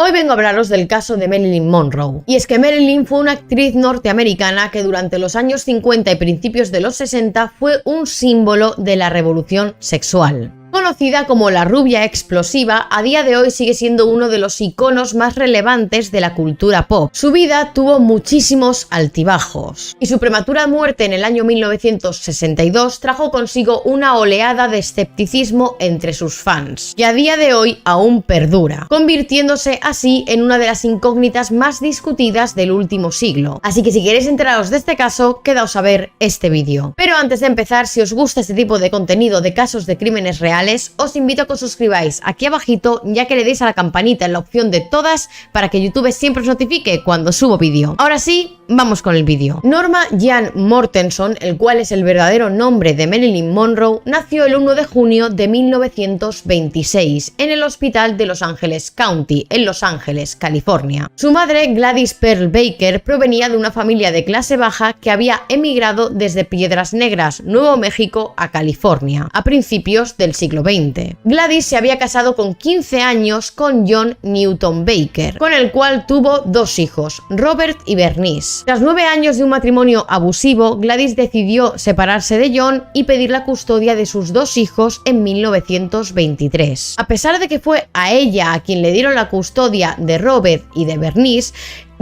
Hoy vengo a hablaros del caso de Marilyn Monroe. Y es que Marilyn fue una actriz norteamericana que durante los años 50 y principios de los 60 fue un símbolo de la revolución sexual. Conocida como la rubia explosiva, a día de hoy sigue siendo uno de los iconos más relevantes de la cultura pop. Su vida tuvo muchísimos altibajos y su prematura muerte en el año 1962 trajo consigo una oleada de escepticismo entre sus fans, que a día de hoy aún perdura, convirtiéndose así en una de las incógnitas más discutidas del último siglo. Así que si queréis enteraros de este caso, quedaos a ver este vídeo. Pero antes de empezar, si os gusta este tipo de contenido de casos de crímenes reales, os invito a que os suscribáis aquí abajito, ya que le deis a la campanita en la opción de todas para que YouTube siempre os notifique cuando subo vídeo. Ahora sí, vamos con el vídeo. Norma Jean Mortenson, el cual es el verdadero nombre de Marilyn Monroe, nació el 1 de junio de 1926 en el hospital de Los Ángeles County, en Los Ángeles, California. Su madre, Gladys Pearl Baker, provenía de una familia de clase baja que había emigrado desde Piedras Negras, Nuevo México, a California, a principios del siglo XX. Gladys se había casado con 15 años con John Newton Baker, con el cual tuvo dos hijos, Robert y Bernice. Tras 9 años de un matrimonio abusivo, Gladys decidió separarse de John y pedir la custodia de sus dos hijos en 1923. A pesar de que fue a ella a quien le dieron la custodia de Robert y de Bernice,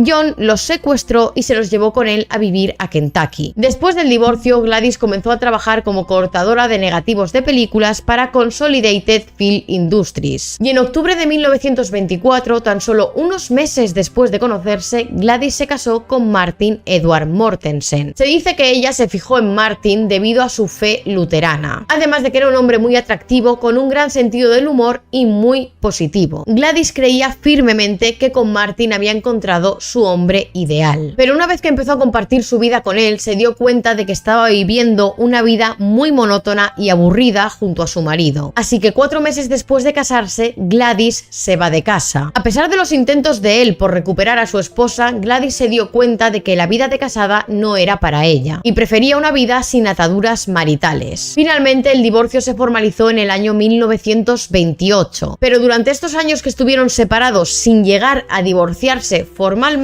John los secuestró y se los llevó con él a vivir a Kentucky. Después del divorcio, Gladys comenzó a trabajar como cortadora de negativos de películas para Consolidated Film Industries. Y en octubre de 1924, tan solo unos meses después de conocerse, Gladys se casó con Martin Edward Mortensen. Se dice que ella se fijó en Martin debido a su fe luterana, además de que era un hombre muy atractivo, con un gran sentido del humor y muy positivo. Gladys creía firmemente que con Martin había encontrado su hombre ideal. Pero una vez que empezó a compartir su vida con él, se dio cuenta de que estaba viviendo una vida muy monótona y aburrida junto a su marido. Así que 4 meses después de casarse, Gladys se va de casa. A pesar de los intentos de él por recuperar a su esposa, Gladys se dio cuenta de que la vida de casada no era para ella y prefería una vida sin ataduras maritales. Finalmente, el divorcio se formalizó en el año 1928, pero durante estos años que estuvieron separados sin llegar a divorciarse formalmente,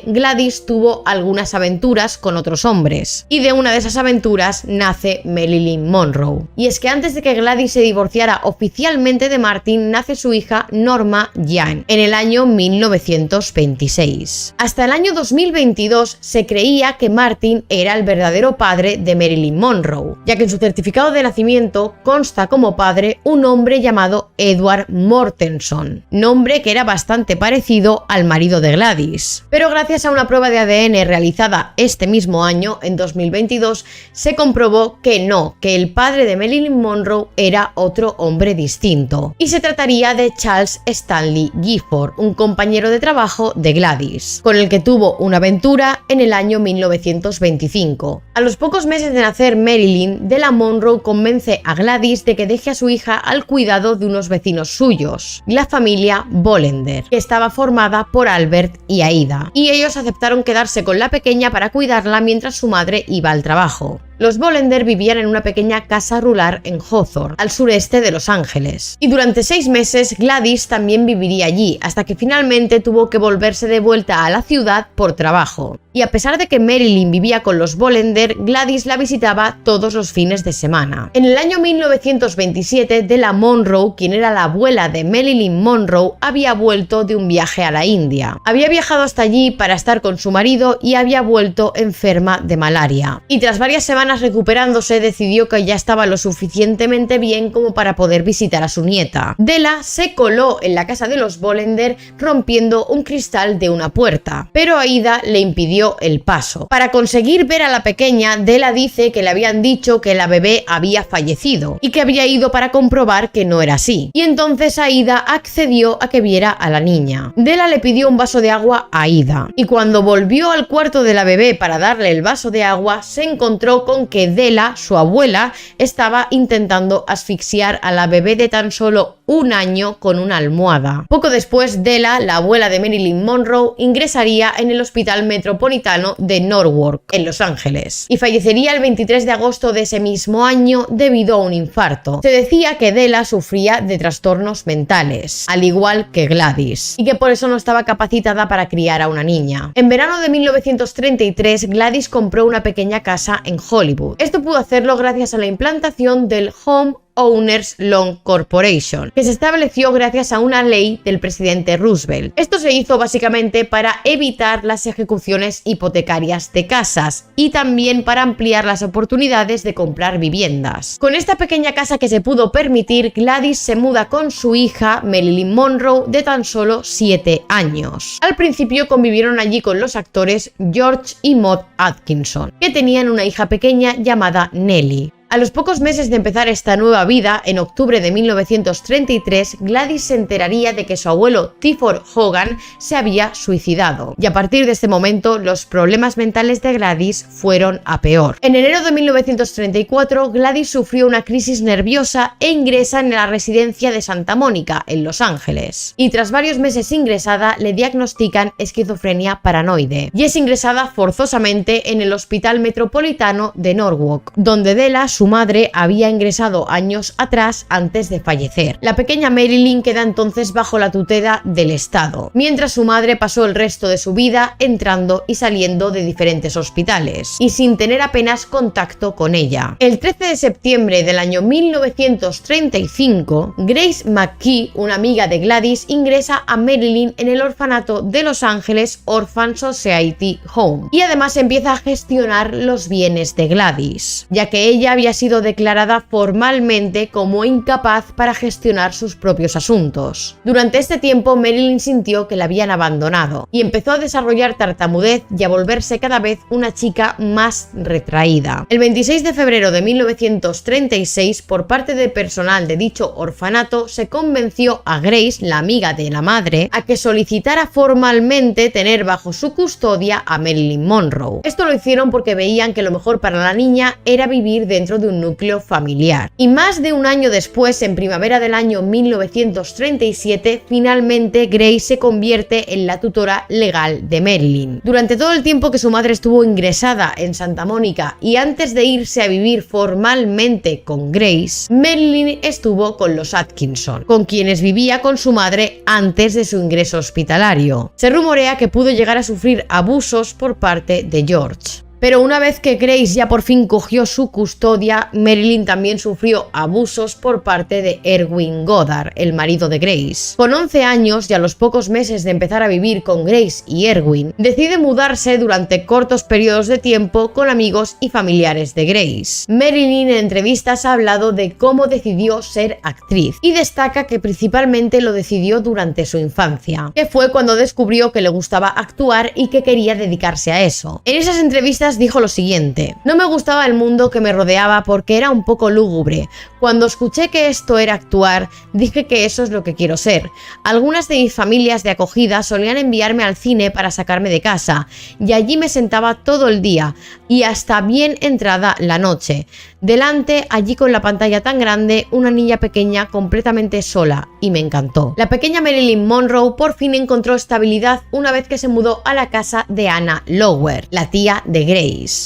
Gladys tuvo algunas aventuras con otros hombres, y de una de esas aventuras nace Marilyn Monroe. Y es que antes de que Gladys se divorciara oficialmente de Martin, nace su hija Norma Jean en el año 1926. Hasta el año 2022 se creía que Martin era el verdadero padre de Marilyn Monroe, ya que en su certificado de nacimiento consta como padre un hombre llamado Edward Mortenson, nombre que era bastante parecido al marido de Gladys. Pero gracias a una prueba de ADN realizada este mismo año, en 2022, se comprobó que no, que el padre de Marilyn Monroe era otro hombre distinto, y se trataría de Charles Stanley Gifford, un compañero de trabajo de Gladys, con el que tuvo una aventura en el año 1925. A los pocos meses de nacer Marilyn, Della Monroe convence a Gladys de que deje a su hija al cuidado de unos vecinos suyos, la familia Bollender, que estaba formada por Albert y Aida, y ellos aceptaron quedarse con la pequeña para cuidarla mientras su madre iba al trabajo. Los Bollender vivían en una pequeña casa rural en Hawthorne, al sureste de Los Ángeles. Y durante 6 meses Gladys también viviría allí, hasta que finalmente tuvo que volverse de vuelta a la ciudad por trabajo. Y a pesar de que Marilyn vivía con los Bollender, Gladys la visitaba todos los fines de semana. En el año 1927, Della Monroe, quien era la abuela de Marilyn Monroe, había vuelto de un viaje a la India. Había viajado hasta allí para estar con su marido y había vuelto enferma de malaria. Y tras varias semanas recuperándose, decidió que ya estaba lo suficientemente bien como para poder visitar a su nieta. Della se coló en la casa de los Bollender rompiendo un cristal de una puerta, pero Aida le impidió el paso. Para conseguir ver a la pequeña, Della dice que le habían dicho que la bebé había fallecido y que había ido para comprobar que no era así. Y entonces Aida accedió a que viera a la niña. Della le pidió un vaso de agua a Aida, y cuando volvió al cuarto de la bebé para darle el vaso de agua, se encontró con que Della, su abuela, estaba intentando asfixiar a la bebé de tan solo un año con una almohada. Poco después, Della, la abuela de Marilyn Monroe, ingresaría en el Hospital Metropolitano de Norwalk, en Los Ángeles, y fallecería el 23 de agosto de ese mismo año debido a un infarto. Se decía que Della sufría de trastornos mentales, al igual que Gladys, y que por eso no estaba capacitada para criar a una niña. En verano de 1933, Gladys compró una pequeña casa en Hollywood. Esto pudo hacerlo gracias a la implantación del Home Owners Loan Corporation, que se estableció gracias a una ley del presidente Roosevelt. Esto se hizo básicamente para evitar las ejecuciones hipotecarias de casas y también para ampliar las oportunidades de comprar viviendas. Con esta pequeña casa que se pudo permitir, Gladys se muda con su hija Marilyn Monroe de tan solo 7 años. Al principio convivieron allí con los actores George y Maud Atkinson, que tenían una hija pequeña llamada Nellie. A los pocos meses de empezar esta nueva vida, en octubre de 1933, Gladys se enteraría de que su abuelo Clifford Hogan se había suicidado, y a partir de este momento los problemas mentales de Gladys fueron a peor. En enero de 1934, Gladys sufrió una crisis nerviosa e ingresa en la residencia de Santa Mónica, en Los Ángeles, y tras varios meses ingresada le diagnostican esquizofrenia paranoide, y es ingresada forzosamente en el Hospital Metropolitano de Norwalk, donde Della, su madre, había ingresado años atrás antes de fallecer. La pequeña Marilyn queda entonces bajo la tutela del Estado, mientras su madre pasó el resto de su vida entrando y saliendo de diferentes hospitales y sin tener apenas contacto con ella. El 13 de septiembre del año 1935, Grace McKee, una amiga de Gladys, ingresa a Marilyn en el orfanato de Los Ángeles Orphan Society Home y además empieza a gestionar los bienes de Gladys, ya que ella había sido declarada formalmente como incapaz para gestionar sus propios asuntos. Durante este tiempo, Marilyn sintió que la habían abandonado y empezó a desarrollar tartamudez y a volverse cada vez una chica más retraída. El 26 de febrero de 1936, por parte del personal de dicho orfanato, se convenció a Grace, la amiga de la madre, a que solicitara formalmente tener bajo su custodia a Marilyn Monroe. Esto lo hicieron porque veían que lo mejor para la niña era vivir dentro de un núcleo familiar. Y más de un año después, en primavera del año 1937, finalmente Grace se convierte en la tutora legal de Marilyn. Durante todo el tiempo que su madre estuvo ingresada en Santa Mónica y antes de irse a vivir formalmente con Grace, Marilyn estuvo con los Atkinson, con quienes vivía con su madre antes de su ingreso hospitalario. Se rumorea que pudo llegar a sufrir abusos por parte de George. Pero una vez que Grace ya por fin cogió su custodia, Marilyn también sufrió abusos por parte de Erwin Goddard, el marido de Grace. Con 11 años y a los pocos meses de empezar a vivir con Grace y Erwin, decide mudarse durante cortos periodos de tiempo con amigos y familiares de Grace. Marilyn en entrevistas ha hablado de cómo decidió ser actriz y destaca que principalmente lo decidió durante su infancia, que fue cuando descubrió que le gustaba actuar y que quería dedicarse a eso. En esas entrevistas dijo lo siguiente: no me gustaba el mundo que me rodeaba porque era un poco lúgubre. Cuando escuché que esto era actuar, dije que eso es lo que quiero ser. Algunas de mis familias de acogida solían enviarme al cine para sacarme de casa, y allí me sentaba todo el día y hasta bien entrada la noche. Delante, allí con la pantalla tan grande, una niña pequeña completamente sola, y me encantó. La pequeña Marilyn Monroe por fin encontró estabilidad una vez que se mudó a la casa de Anna Lower, la tía de Grace.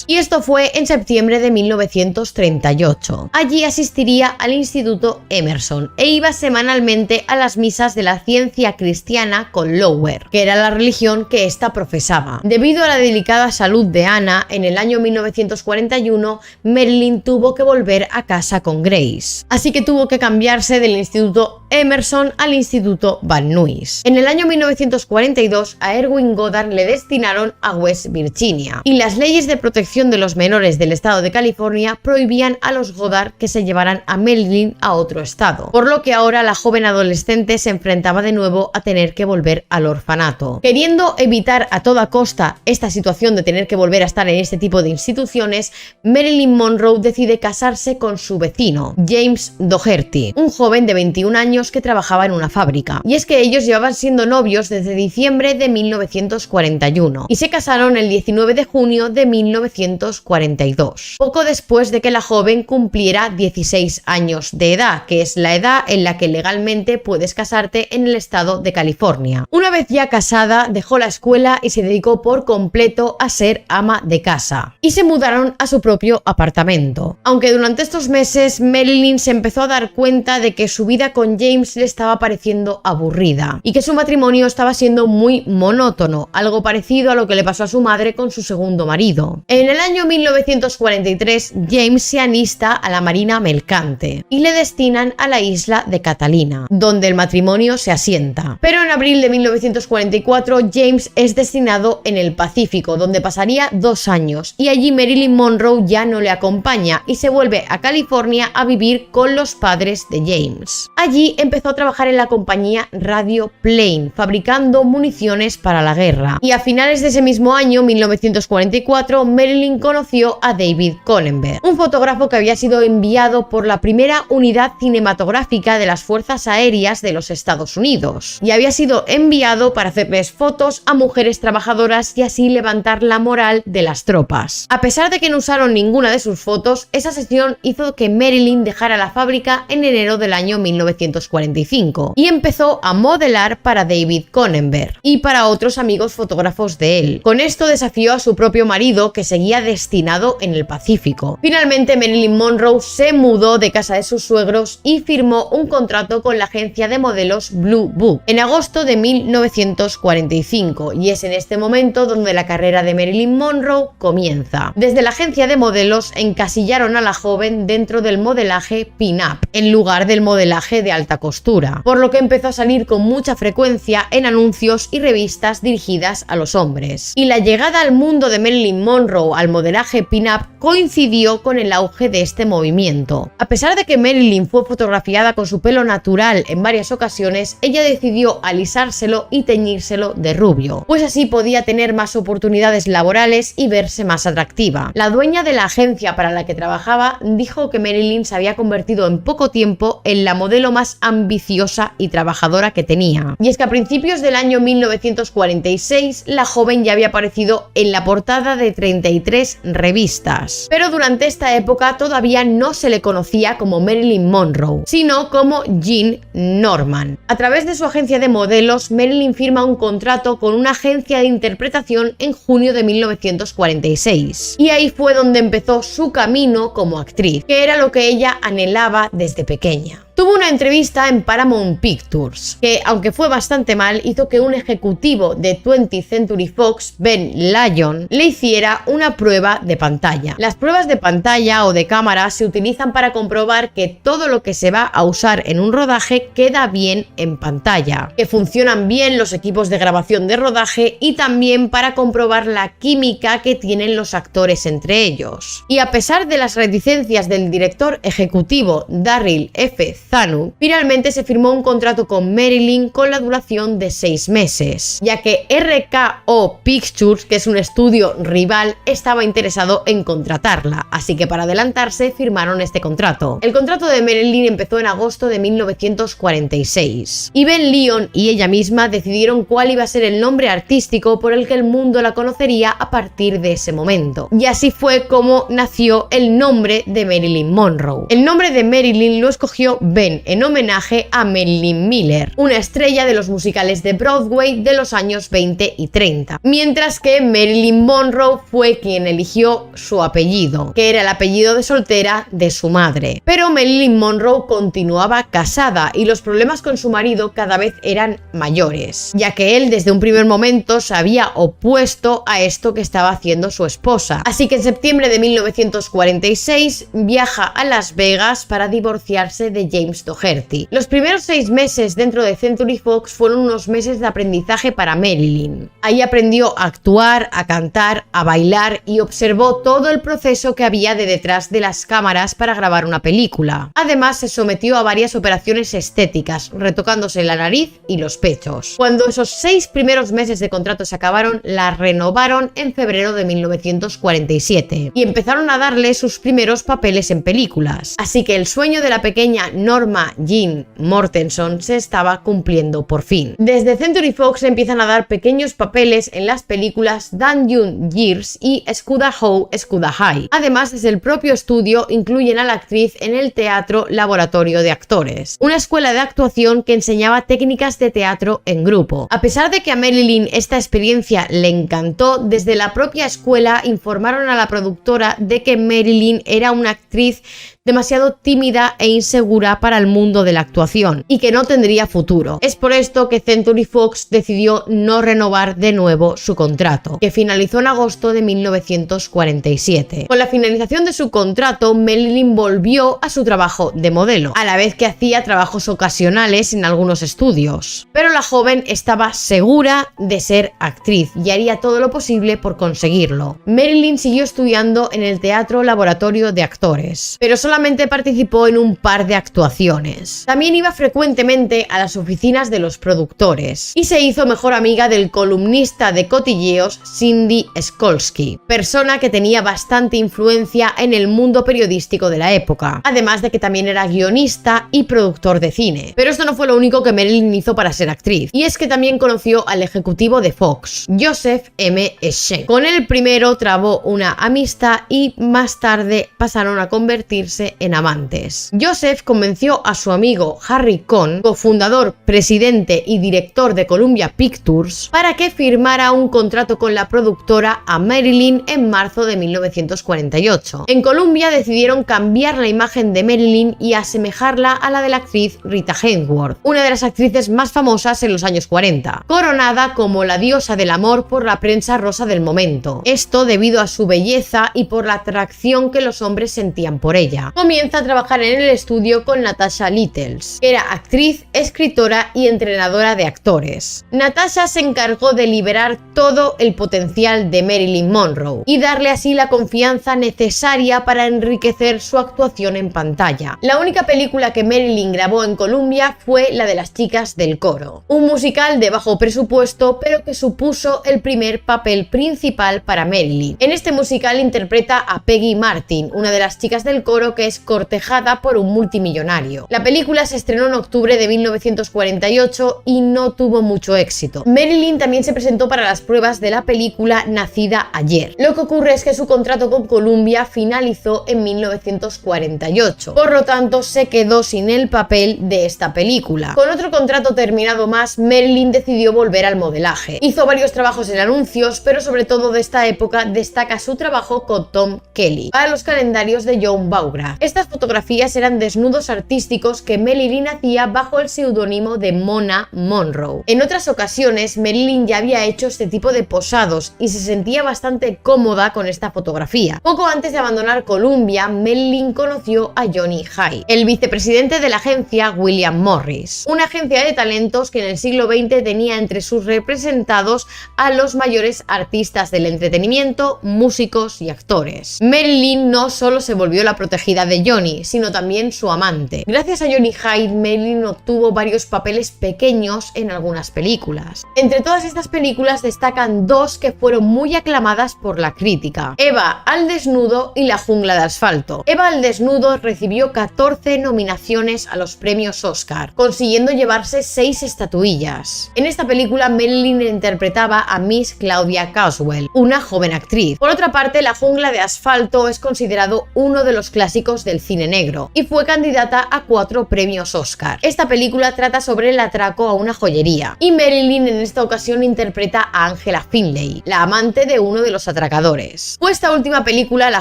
Y esto fue en septiembre de 1938. Allí asistiría al Instituto Emerson e iba semanalmente a las misas de la ciencia cristiana con Lower, que era la religión que ésta profesaba. Debido a la delicada salud de Anna, en el año 1941, Marilyn tuvo que volver a casa con Grace. Así que tuvo que cambiarse del Instituto Emerson al Instituto Van Nuys. En el año 1942, a Erwin Goddard le destinaron a West Virginia, y las leyes de protección de los menores del estado de California prohibían a los Goddard que se llevaran a Marilyn a otro estado, por lo que ahora la joven adolescente se enfrentaba de nuevo a tener que volver al orfanato. Queriendo evitar a toda costa esta situación de tener que volver a estar en este tipo de instituciones, Marilyn Monroe decide casarse con su vecino, James Doherty, un joven de 21 años que trabajaba en una fábrica. Y es que ellos llevaban siendo novios desde diciembre de 1941 y se casaron el 19 de junio de 1942, poco después de que la joven cumpliera 16 años de edad, que es la edad en la que legalmente puedes casarte en el estado de California. Una vez ya casada, dejó la escuela y se dedicó por completo a ser ama de casa. Y se mudaron a su propio apartamento. Aunque durante estos meses Marilyn se empezó a dar cuenta de que su vida con James le estaba pareciendo aburrida y que su matrimonio estaba siendo muy monótono, algo parecido a lo que le pasó a su madre con su segundo marido. En el año 1943, James se alista a la Marina Mercante y le destinan a la isla de Catalina, donde el matrimonio se asienta. Pero en abril de 1944, James es destinado en el Pacífico, donde pasaría 2 años, y allí Marilyn Monroe ya no le acompaña y se vuelve a California a vivir con los padres de James. Allí empezó a trabajar en la compañía Radio Plane, fabricando municiones para la guerra. Y a finales de ese mismo año, 1944, Marilyn conoció a David Cronenberg, un fotógrafo que había sido enviado por la primera unidad cinematográfica de las Fuerzas Aéreas de los Estados Unidos, y había sido enviado para hacerles fotos a mujeres trabajadoras y así levantar la moral de las tropas. A pesar de que no usaron ninguna de sus fotos, esa sesión hizo que Marilyn dejara la fábrica en enero del año 1945 y empezó a modelar para David Cronenberg y para otros amigos fotógrafos de él. Con esto desafió a su propio marido, que seguía destinado en el Pacífico. Finalmente, Marilyn Monroe se mudó de casa de sus suegros y firmó un contrato con la agencia de modelos Blue Book en agosto de 1945, y es en este momento donde la carrera de Marilyn Monroe comienza. Desde la agencia de modelos encasillaron a la joven dentro del modelaje pin-up en lugar del modelaje de alta costura, por lo que empezó a salir con mucha frecuencia en anuncios y revistas dirigidas a los hombres. Y la llegada al mundo de Marilyn Monroe al modelaje pin-up coincidió con el auge de este movimiento. A pesar de que Marilyn fue fotografiada con su pelo natural en varias ocasiones, ella decidió alisárselo y teñírselo de rubio, pues así podía tener más oportunidades laborales y verse más atractiva. La dueña de la agencia para la que trabajaba dijo que Marilyn se había convertido en poco tiempo en la modelo más ambiciosa y trabajadora que tenía. Y es que a principios del año 1946 la joven ya había aparecido en la portada de 33 revistas. Pero durante esta época todavía no se le conocía como Marilyn Monroe, sino como Jean Norman. A través de su agencia de modelos, Marilyn firma un contrato con una agencia de interpretación en junio de 1946. Y ahí fue donde empezó su camino como actriz, que era lo que ella anhelaba desde pequeña. Tuvo una entrevista en Paramount Pictures, que aunque fue bastante mal, hizo que un ejecutivo de 20th Century Fox, Ben Lyon, le hiciera una prueba de pantalla. Las pruebas de pantalla o de cámara se utilizan para comprobar que todo lo que se va a usar en un rodaje queda bien en pantalla, que funcionan bien los equipos de grabación de rodaje y también para comprobar la química que tienen los actores entre ellos. Y a pesar de las reticencias del director ejecutivo Darryl F. Zanuck, finalmente se firmó un contrato con Marilyn con la duración de 6 meses, ya que RKO Pictures, que es un estudio rival, estaba interesado en contratarla, así que para adelantarse firmaron este contrato. El contrato de Marilyn empezó en agosto de 1946 y Ben Lyon y ella misma decidieron cuál iba a ser el nombre artístico por el que el mundo la conocería a partir de ese momento, y así fue como nació el nombre de Marilyn Monroe. El nombre de Marilyn lo escogió Ben en homenaje a Marilyn Miller, una estrella de los musicales de Broadway de los años 20 y 30, mientras que Marilyn Monroe fue quien eligió su apellido, que era el apellido de soltera de su madre. Pero Marilyn Monroe continuaba casada y los problemas con su marido cada vez eran mayores, ya que él desde un primer momento se había opuesto a esto que estaba haciendo su esposa. Así que en septiembre de 1946 viaja a Las Vegas para divorciarse de James James Doherty. Los primeros 6 meses dentro de Century Fox fueron unos meses de aprendizaje para Marilyn. Ahí aprendió a actuar, a cantar, a bailar y observó todo el proceso que había de detrás de las cámaras para grabar una película. Además, se sometió a varias operaciones estéticas, retocándose la nariz y los pechos. Cuando esos 6 primeros meses de contrato se acabaron, la renovaron en febrero de 1947 y empezaron a darle sus primeros papeles en películas. Así que el sueño de la pequeña Norma Jean Mortensen se estaba cumpliendo por fin. Desde Century Fox empiezan a dar pequeños papeles en las películas Dan Young Years y Scudder How, Scudder High. Además, desde el propio estudio incluyen a la actriz en el Teatro Laboratorio de Actores, una escuela de actuación que enseñaba técnicas de teatro en grupo. A pesar de que a Marilyn esta experiencia le encantó, desde la propia escuela informaron a la productora de que Marilyn era una actriz demasiado tímida e insegura para el mundo de la actuación y que no tendría futuro. Es por esto que Century Fox decidió no renovar de nuevo su contrato, que finalizó en agosto de 1947. Con la finalización de su contrato, Marilyn volvió a su trabajo de modelo, a la vez que hacía trabajos ocasionales en algunos estudios. Pero la joven estaba segura de ser actriz y haría todo lo posible por conseguirlo. Marilyn siguió estudiando en el Teatro Laboratorio de Actores, pero solamente participó en un par de actuaciones. También iba frecuentemente a las oficinas de los productores y se hizo mejor amiga del columnista de cotilleos Cindy Skolsky, persona que tenía bastante influencia en el mundo periodístico de la época, además de que también era guionista y productor de cine. Pero esto no fue lo único que Marilyn hizo para ser actriz, y es que también conoció al ejecutivo de Fox, Joseph M. Schenck. Con el primero trabó una amistad y más tarde pasaron a convertirse en amantes. Joseph convenció a su amigo Harry Cohn, cofundador, presidente y director de Columbia Pictures, para que firmara un contrato con la productora a Marilyn en marzo de 1948. En Columbia decidieron cambiar la imagen de Marilyn y asemejarla a la de la actriz Rita Hayworth, una de las actrices más famosas en los años 40, coronada como la diosa del amor por la prensa rosa del momento. Esto debido a su belleza y por la atracción que los hombres sentían por ella. Comienza a trabajar en el estudio con Natasha Littles, que era actriz, escritora y entrenadora de actores. Natasha se encargó de liberar todo el potencial de Marilyn Monroe y darle así la confianza necesaria para enriquecer su actuación en pantalla. La única película que Marilyn grabó en Columbia fue la de Las chicas del coro, un musical de bajo presupuesto pero que supuso el primer papel principal para Marilyn. En este musical interpreta a Peggy Martin, una de las chicas del coro que es cortejada por un multimillonario. La película se estrenó en octubre de 1948 y no tuvo mucho éxito. Marilyn también se presentó para las pruebas de la película Nacida ayer. Lo que ocurre es que su contrato con Columbia finalizó en 1948, por lo tanto se quedó sin el papel de esta película. Con otro contrato terminado más, Marilyn decidió volver al modelaje. Hizo varios trabajos en anuncios, pero sobre todo de esta época destaca su trabajo con Tom Kelly para los calendarios de John Vaughn. Estas fotografías eran desnudos artísticos que Marilyn hacía bajo el seudónimo de Mona Monroe. En otras ocasiones, Marilyn ya había hecho este tipo de posados y se sentía bastante cómoda con esta fotografía. Poco antes de abandonar Columbia, Marilyn conoció a Johnny High, el vicepresidente de la agencia William Morris, una agencia de talentos que en el siglo XX tenía entre sus representados a los mayores artistas del entretenimiento, músicos y actores. Marilyn no solo se volvió la protegida de Johnny, sino también su amante. Gracias a Johnny Hyde, Marilyn obtuvo varios papeles pequeños en algunas películas. Entre todas estas películas destacan dos que fueron muy aclamadas por la crítica: Eva al desnudo y La jungla de asfalto. Eva al desnudo recibió 14 nominaciones a los premios Oscar, consiguiendo llevarse 6 estatuillas. En esta película, Marilyn interpretaba a Miss Claudia Caswell, una joven actriz. Por otra parte, La jungla de asfalto es considerado uno de los clásicos del cine negro y fue candidata a 4 premios Oscar. Esta película trata sobre el atraco a una joyería y Marilyn en esta ocasión interpreta a Angela Finlay, la amante de uno de los atracadores. Fue esta última película, La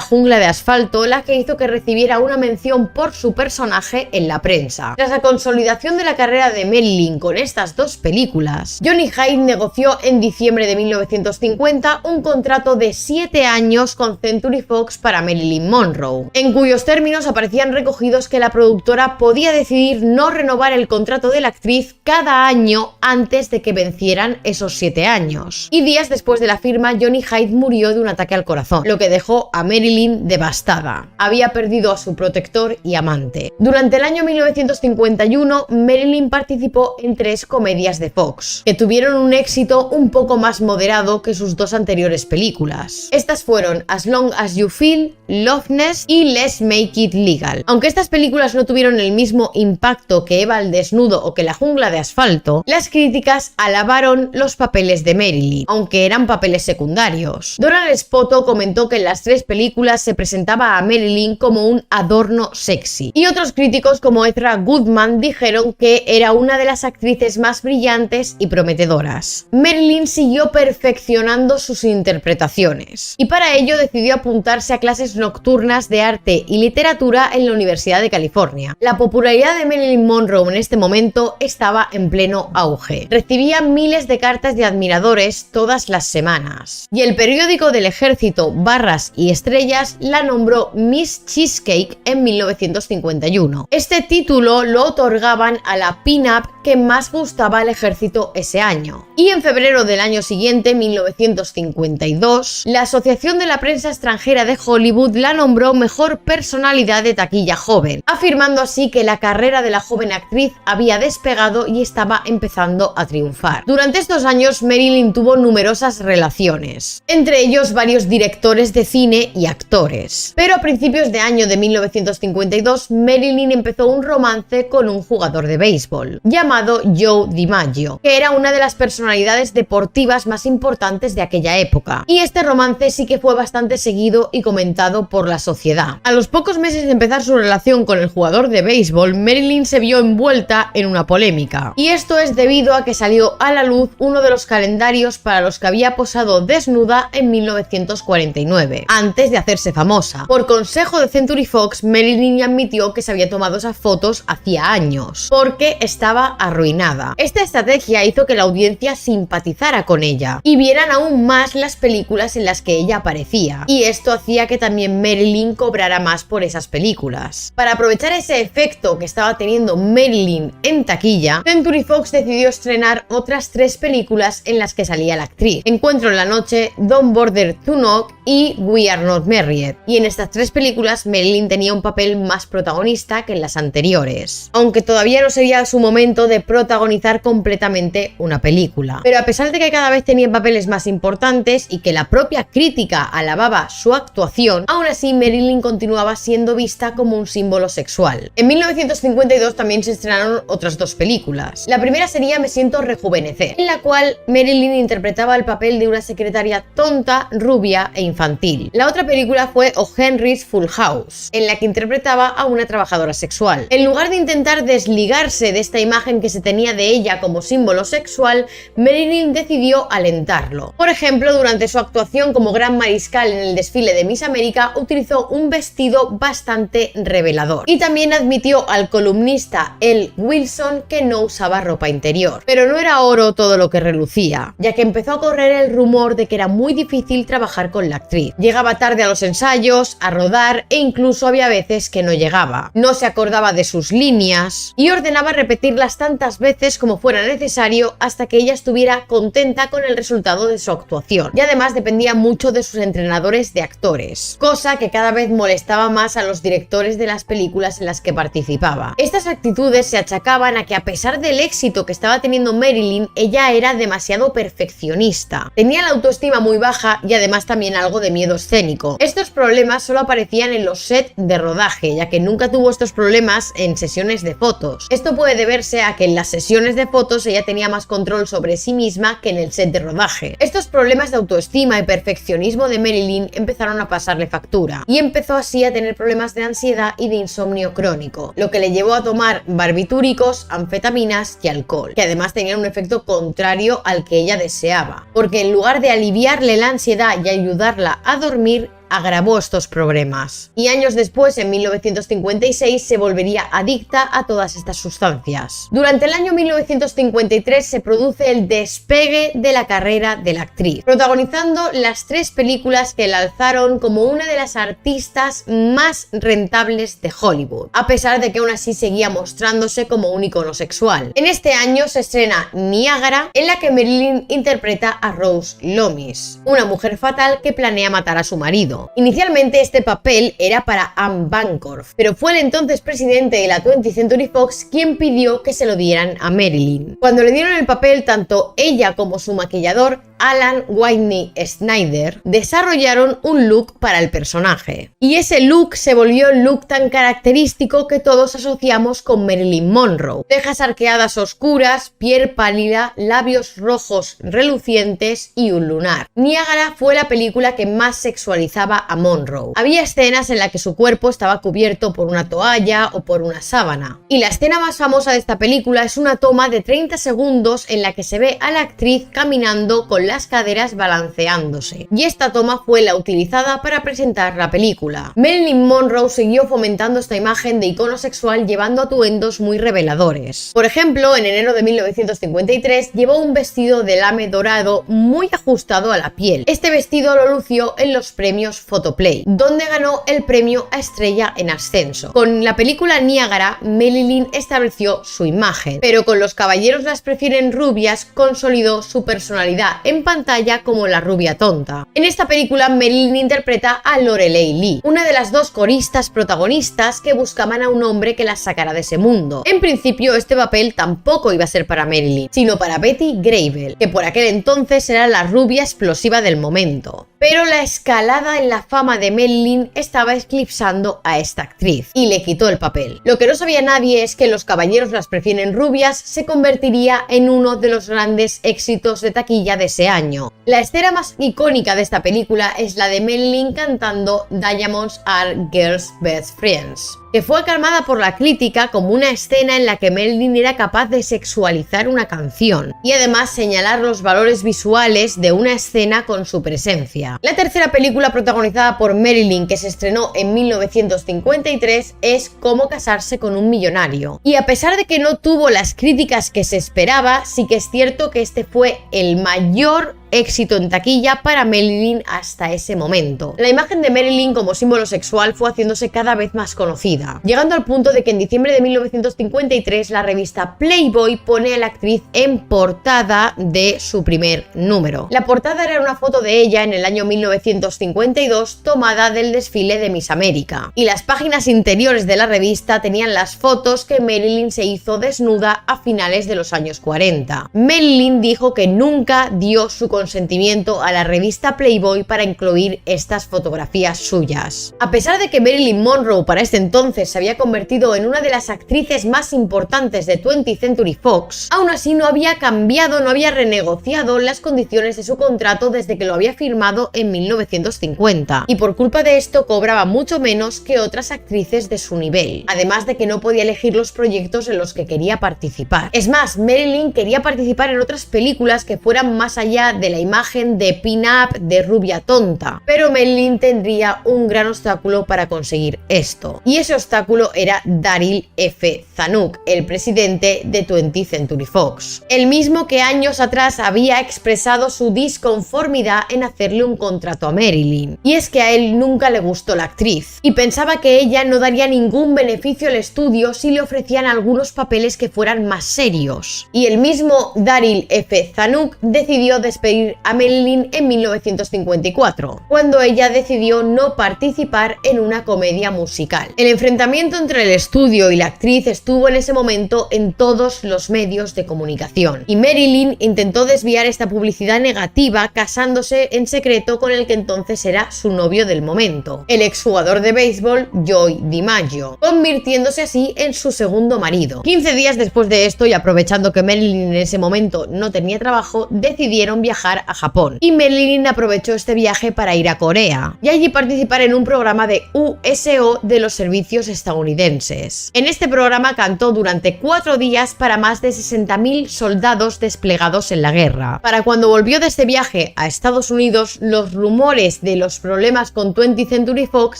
jungla de asfalto, la que hizo que recibiera una mención por su personaje en la prensa. Tras la consolidación de la carrera de Marilyn con estas dos películas, Johnny Hyde negoció en diciembre de 1950 un contrato de 7 años con Century Fox para Marilyn Monroe, en cuyos términos aparecían recogidos que la productora productora podía decidir no renovar el contrato de la actriz cada año antes de que vencieran esos 7 años. Y días después de la firma, Johnny Hyde murió de un ataque al corazón, lo que dejó a Marilyn devastada. Había perdido a su protector y amante. Durante el año 1951, Marilyn participó en 3 comedias de Fox, que tuvieron un éxito un poco más moderado que sus 2 anteriores películas. Estas fueron As Long As You Feel, Loveness y Let's Make It Legal. Aunque estas películas no tuvieron el mismo impacto que Eva al desnudo o que La jungla de asfalto, las críticas alabaron los papeles de Marilyn, aunque eran papeles secundarios. Doran Spoto comentó que en las 3 películas se presentaba a Marilyn como un adorno sexy, y otros críticos como Ezra Goodman dijeron que era una de las actrices más brillantes y prometedoras. Marilyn siguió perfeccionando sus interpretaciones, y para ello decidió apuntarse a clases nocturnas de arte y literatura en la Universidad de California. La popularidad de Marilyn Monroe en este momento estaba en pleno auge. Recibía miles de cartas de admiradores todas las semanas, y el periódico del ejército Barras y Estrellas la nombró Miss Cheesecake en 1951. Este título lo otorgaban a la pin-up que más gustaba al ejército ese año. Y en febrero del año siguiente, 1952, la Asociación de la Prensa Extranjera de Hollywood la nombró mejor personalidad de taquilla joven, afirmando así que la carrera de la joven actriz había despegado y estaba empezando a triunfar. Durante estos años, Marilyn tuvo numerosas relaciones, entre ellos varios directores de cine y actores. Pero a principios de año de 1952, Marilyn empezó un romance con un jugador de béisbol llamado Joe DiMaggio, que era una de las personalidades deportivas más importantes de aquella época. Y este romance sí que fue bastante seguido y comentado por la sociedad. A los pocos meses de empezar su relación con el jugador de béisbol, Marilyn se vio envuelta en una polémica. Y esto es debido a que salió a la luz uno de los calendarios para los que había posado desnuda en 1949, antes de hacerse famosa. Por consejo de Century Fox, Marilyn admitió que se había tomado esas fotos hacía años, porque estaba arruinada. Esta estrategia hizo que la audiencia simpatizara con ella y vieran aún más las películas en las que ella aparecía, y esto hacía que también Marilyn cobrara más por esas películas. Para aprovechar ese efecto que estaba teniendo Marilyn en taquilla, Century Fox decidió estrenar otras 3 películas en las que salía la actriz: Encuentro en la noche, Don't Bother to Knock y We Are Not Married. Y en estas 3 películas Marilyn tenía un papel más protagonista que en las anteriores, aunque todavía no sería su momento de protagonizar completamente una película. Pero a pesar de que cada vez tenía papeles más importantes y que la propia crítica alababa su actuación, aún así Marilyn continuaba siendo vista como un símbolo sexual. En 1952 también se estrenaron otras 2 películas. La primera sería Me siento rejuvenecer, en la cual Marilyn interpretaba el papel de una secretaria tonta, rubia e infantil. La otra película fue O. Henry's Full House, en la que interpretaba a una trabajadora sexual. En lugar de intentar desligarse de esta imagen que se tenía de ella como símbolo sexual, Marilyn decidió alentarlo. Por ejemplo, durante su actuación como gran mariscal en el desfile de Miss América, utilizó un vestido bastante revelador. Y también admitió al columnista Elle Wilson que no usaba ropa interior. Pero no era oro todo lo que relucía, ya que empezó a correr el rumor de que era muy difícil trabajar con la actriz. Llegaba tarde a los ensayos, a rodar, e incluso había veces que no llegaba. No se acordaba de sus líneas y ordenaba repetirlas tantas veces como fuera necesario hasta que ella estuviera contenta con el resultado de su actuación. Y además dependía mucho de sus entrenadores de actores, cosa que cada vez molestaba más a los directores de las películas en las que participaba. Estas actitudes se achacaban a que, a pesar del éxito que estaba teniendo Marilyn, ella era demasiado perfeccionista. Tenía la autoestima muy baja y además también algo de miedo escénico. Estos problemas solo aparecían en los sets de rodaje, ya que nunca tuvo estos problemas en sesiones de fotos. Esto puede deberse a que en las sesiones de fotos ella tenía más control sobre sí misma que en el set de rodaje. Estos problemas de autoestima y perfeccionismo de Marilyn empezaron a pasarle factura, y empezó así a tener problemas de ansiedad y de insomnio crónico, lo que le llevó a tomar barbitúricos, anfetaminas y alcohol, que además tenían un efecto contrario al que ella deseaba, porque en lugar de aliviarle la ansiedad y ayudarla a dormir, agravó estos problemas. Y años después, en 1956, se volvería adicta a todas estas sustancias. Durante el año 1953 se produce el despegue de la carrera de la actriz, protagonizando las 3 películas que la alzaron como una de las artistas más rentables de Hollywood, a pesar de que aún así seguía mostrándose como un icono sexual. En este año se estrena Niagara, en la que Marilyn interpreta a Rose Loomis, una mujer fatal que planea matar a su marido. Inicialmente este papel era para Anne Bancroft, pero fue el entonces presidente de la 20th Century Fox quien pidió que se lo dieran a Marilyn. Cuando le dieron el papel, tanto ella como su maquillador, Alan Whitney Snyder, desarrollaron un look para el personaje. Y ese look se volvió el look tan característico que todos asociamos con Marilyn Monroe. Cejas arqueadas oscuras, piel pálida, labios rojos relucientes y un lunar. Niagara fue la película que más sexualizaba a Monroe. Había escenas en las que su cuerpo estaba cubierto por una toalla o por una sábana. Y la escena más famosa de esta película es una toma de 30 segundos en la que se ve a la actriz caminando con las caderas balanceándose. Y esta toma fue la utilizada para presentar la película. Marilyn Monroe siguió fomentando esta imagen de icono sexual llevando atuendos muy reveladores. Por ejemplo, en enero de 1953 llevó un vestido de lame dorado muy ajustado a la piel. Este vestido lo lució en los premios Photoplay, donde ganó el premio a estrella en ascenso. Con la película Niagara, Marilyn estableció su imagen, pero con Los caballeros las prefieren rubias consolidó su personalidad en pantalla como la rubia tonta. En esta película Marilyn interpreta a Lorelei Lee, una de las 2 coristas protagonistas que buscaban a un hombre que las sacara de ese mundo. En principio este papel tampoco iba a ser para Marilyn, sino para Betty Grable, que por aquel entonces era la rubia explosiva del momento. Pero la escalada en la fama de Marilyn estaba eclipsando a esta actriz y le quitó el papel. Lo que no sabía nadie es que Los caballeros las prefieren rubias se convertiría en uno de los grandes éxitos de taquilla de ese año. La escena más icónica de esta película es la de Marilyn cantando Diamonds Are Girls' Best Friends, que fue aclamada por la crítica como una escena en la que Marilyn era capaz de sexualizar una canción y además señalar los valores visuales de una escena con su presencia. La tercera película protagonizada por Marilyn, que se estrenó en 1953, es Cómo casarse con un millonario. Y a pesar de que no tuvo las críticas que se esperaba, sí que es cierto que este fue el mayor éxito en taquilla para Marilyn hasta ese momento. La imagen de Marilyn como símbolo sexual fue haciéndose cada vez más conocida, llegando al punto de que en diciembre de 1953 la revista Playboy pone a la actriz en portada de su primer número. La portada era una foto de ella en el año 1952 tomada del desfile de Miss América, y las páginas interiores de la revista tenían las fotos que Marilyn se hizo desnuda a finales de los años 40. Marilyn dijo que nunca dio su consentimiento a la revista Playboy para incluir estas fotografías suyas. A pesar de que Marilyn Monroe para este entonces se había convertido en una de las actrices más importantes de 20th Century Fox, aún así no había cambiado, no había renegociado las condiciones de su contrato desde que lo había firmado en 1950, y por culpa de esto cobraba mucho menos que otras actrices de su nivel, además de que no podía elegir los proyectos en los que quería participar. Es más, Marilyn quería participar en otras películas que fueran más allá de la imagen de pin-up de rubia tonta, pero Marilyn tendría un gran obstáculo para conseguir esto, y ese obstáculo era Daryl F. Zanuck, el presidente de 20th Century Fox, el mismo que años atrás había expresado su disconformidad en hacerle un contrato a Marilyn. Y es que a él nunca le gustó la actriz, y pensaba que ella no daría ningún beneficio al estudio si le ofrecían algunos papeles que fueran más serios. Y el mismo Daryl F. Zanuck decidió despedir a Marilyn en 1954, cuando ella decidió no participar en una comedia musical. El enfrentamiento entre el estudio y la actriz estuvo en ese momento en todos los medios de comunicación, y Marilyn intentó desviar esta publicidad negativa casándose en secreto con el que entonces era su novio del momento, el exjugador de béisbol Joe DiMaggio, convirtiéndose así en su segundo marido. 15 días después de esto, y aprovechando que Marilyn en ese momento no tenía trabajo, decidieron viajar viajar a Japón, y Marilyn aprovechó este viaje para ir a Corea y allí participar en un programa de USO de los servicios estadounidenses. En este programa cantó durante 4 días para más de 60.000 soldados desplegados en la guerra. Para cuando volvió de este viaje a Estados Unidos, los rumores de los problemas con 20th Century Fox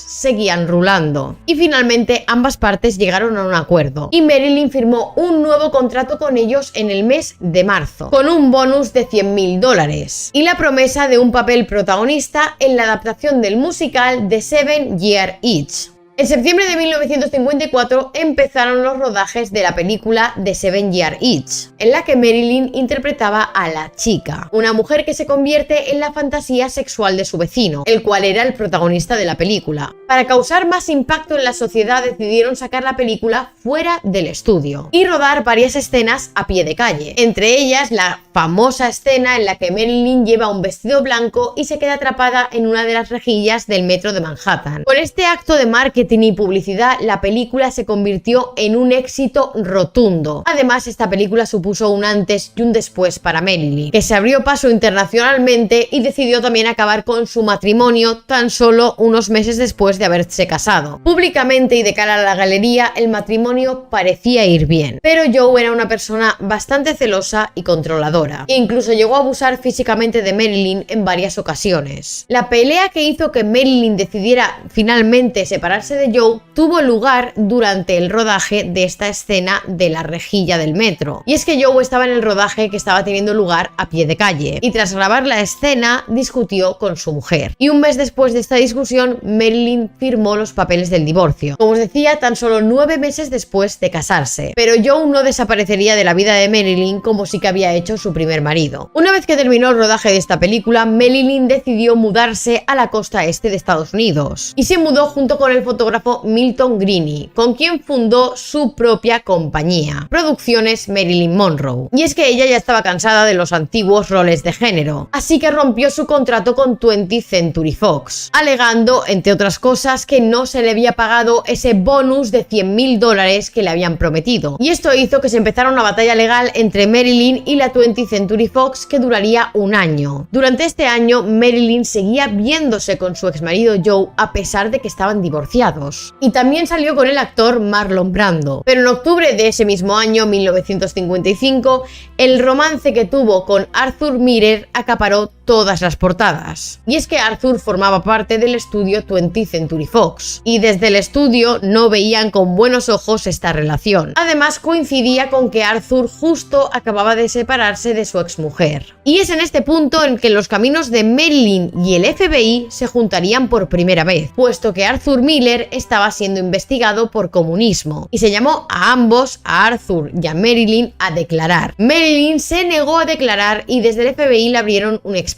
seguían rulando, y finalmente ambas partes llegaron a un acuerdo, y Marilyn firmó un nuevo contrato con ellos en el mes de marzo, con un bonus de $100.000 y la promesa de un papel protagonista en la adaptación del musical The 7 Year Itch. En septiembre de 1954 empezaron los rodajes de la película The 7 Year Itch, en la que Marilyn interpretaba a la chica, una mujer que se convierte en la fantasía sexual de su vecino, el cual era el protagonista de la película. Para causar más impacto en la sociedad decidieron sacar la película fuera del estudio y rodar varias escenas a pie de calle, entre ellas la famosa escena en la que Marilyn lleva un vestido blanco y se queda atrapada en una de las rejillas del metro de Manhattan. Con este acto de marketing y publicidad, la película se convirtió en un éxito rotundo. Además, esta película supuso un antes y un después para Marilyn, que se abrió paso internacionalmente y decidió también acabar con su matrimonio tan solo unos meses después de haberse casado. Públicamente y de cara a la galería, el matrimonio parecía ir bien, pero Joe era una persona bastante celosa y controladora, e incluso llegó a abusar físicamente de Marilyn en varias ocasiones. La pelea que hizo que Marilyn decidiera finalmente separarse de Joe tuvo lugar durante el rodaje de esta escena de la rejilla del metro, y es que Joe estaba en el rodaje que estaba teniendo lugar a pie de calle, y tras grabar la escena discutió con su mujer, y un mes después de esta discusión Marilyn firmó los papeles del divorcio, como os decía, tan solo 9 meses después de casarse. Pero Joe no desaparecería de la vida de Marilyn como sí que había hecho su primer marido. Una vez que terminó el rodaje de esta película, Marilyn decidió mudarse a la costa este de Estados Unidos, y se mudó junto con el fotógrafo Milton Greene, con quien fundó su propia compañía, Producciones Marilyn Monroe. Y es que ella ya estaba cansada de los antiguos roles de género, así que rompió su contrato con 20th Century Fox, alegando, entre otras cosas, que no se le había pagado ese bonus de $100.000 que le habían prometido. Y esto hizo que se empezara una batalla legal entre Marilyn y la 20th Century Fox que duraría un año. Durante este año, Marilyn seguía viéndose con su exmarido Joe a pesar de que estaban divorciados. Y también salió con el actor Marlon Brando. Pero en octubre de ese mismo año, 1955, el romance que tuvo con Arthur Miller acaparó todas las portadas. Y es que Arthur formaba parte del estudio 20th Century Fox, y desde el estudio no veían con buenos ojos esta relación. Además, coincidía con que Arthur justo acababa de separarse de su exmujer. Y es en este punto en que los caminos de Marilyn y el FBI se juntarían por primera vez, puesto que Arthur Miller estaba siendo investigado por comunismo, y se llamó a ambos, a Arthur y a Marilyn, a declarar. Marilyn se negó a declarar y desde el FBI le abrieron un expediente.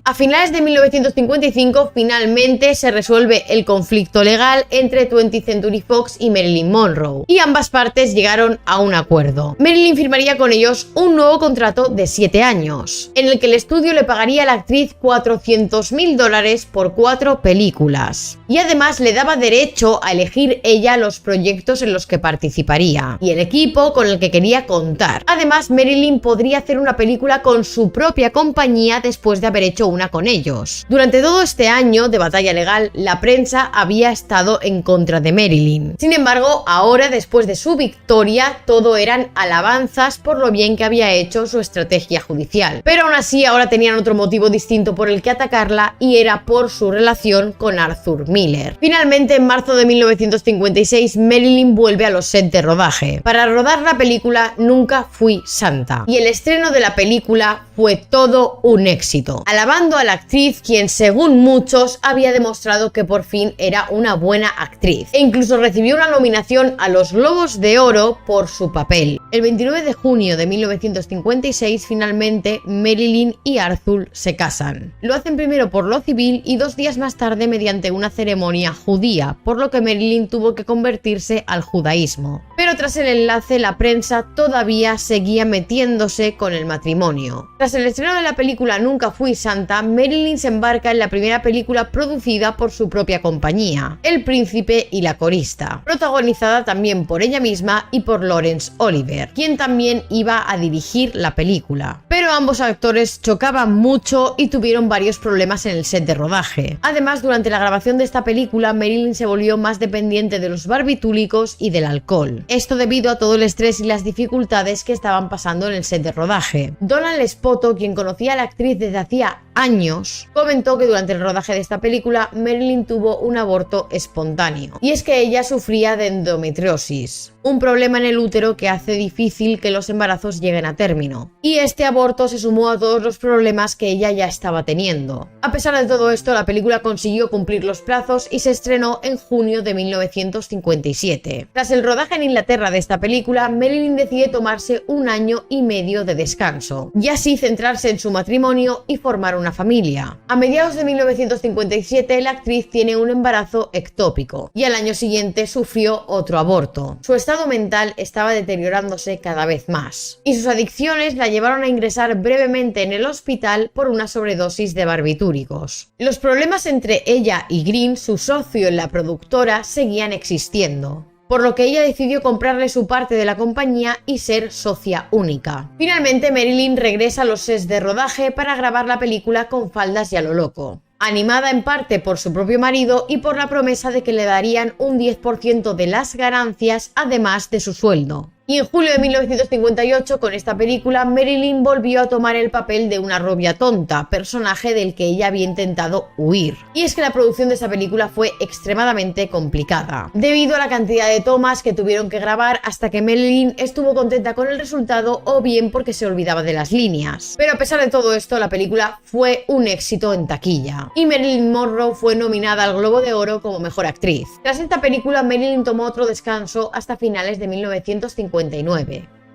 A finales de 1955 finalmente se resuelve el conflicto legal entre 20th Century Fox y Marilyn Monroe, y ambas partes llegaron a un acuerdo. Marilyn firmaría con ellos un nuevo contrato de 7 años, en el que el estudio le pagaría a la actriz $400.000 por 4 películas, y además le daba derecho a elegir ella los proyectos en los que participaría y el equipo con el que quería contar. Además, Marilyn podría hacer una película con su propia compañía después de haber hecho una con ellos. Durante todo este año de batalla legal, la prensa había estado en contra de Marilyn. Sin embargo, ahora, después de su victoria, todo eran alabanzas por lo bien que había hecho su estrategia judicial. Pero aún así, ahora tenían otro motivo distinto por el que atacarla, y era por su relación con Arthur Miller. Finalmente, en marzo de 1956, Marilyn vuelve a los sets de rodaje para rodar la película Nunca Fui Santa, y el estreno de la película fue todo un éxito, alabando a la actriz, quien según muchos había demostrado que por fin era una buena actriz, e incluso recibió una nominación a los Globos de Oro por su papel. El 29 de junio de 1956, finalmente, Marilyn y Arthur se casan. Lo hacen primero por lo civil y 2 días más tarde mediante una ceremonia judía, por lo que Marilyn tuvo que convertirse al judaísmo. Pero tras el enlace, la prensa todavía seguía metiéndose con el matrimonio. Tras el estreno de la película Nunca Nunca fui santa, Marilyn se embarca en la primera película producida por su propia compañía, El príncipe y la corista, protagonizada también por ella misma y por Laurence Olivier, quien también iba a dirigir la película. Pero ambos actores chocaban mucho y tuvieron varios problemas en el set de rodaje. Además, durante la grabación de esta película, Marilyn se volvió más dependiente de los barbitúricos y del alcohol. Esto debido a todo el estrés y las dificultades que estaban pasando en el set de rodaje. Donald Spoto, quien conocía a la actriz desde hacía años, comentó que durante el rodaje de esta película Marilyn tuvo un aborto espontáneo. Y es que ella sufría de endometriosis, un problema en el útero que hace difícil que los embarazos lleguen a término. Y este aborto se sumó a todos los problemas que ella ya estaba teniendo. A pesar de todo esto, la película consiguió cumplir los plazos y se estrenó en junio de 1957. Tras el rodaje en Inglaterra de esta película, Marilyn decide tomarse 1 año y medio de descanso y así centrarse en su matrimonio y formar una familia. A mediados de 1957, la actriz tiene un embarazo ectópico y al año siguiente sufrió otro aborto. Su estado mental estaba deteriorándose cada vez más y sus adicciones la llevaron a ingresar brevemente en el hospital por una sobredosis de barbitúricos. Los problemas entre ella y Green, su socio en la productora, seguían existiendo, por lo que ella decidió comprarle su parte de la compañía y ser socia única. Finalmente, Marilyn regresa a los sets de rodaje para grabar la película con faldas y a lo loco, animada en parte por su propio marido y por la promesa de que le darían un 10% de las ganancias además de su sueldo. Y en julio de 1958, con esta película, Marilyn volvió a tomar el papel de una rubia tonta, personaje del que ella había intentado huir. Y es que la producción de esta película fue extremadamente complicada, debido a la cantidad de tomas que tuvieron que grabar hasta que Marilyn estuvo contenta con el resultado o bien porque se olvidaba de las líneas. Pero a pesar de todo esto, la película fue un éxito en taquilla y Marilyn Monroe fue nominada al Globo de Oro como mejor actriz. Tras esta película, Marilyn tomó otro descanso hasta finales de 1959.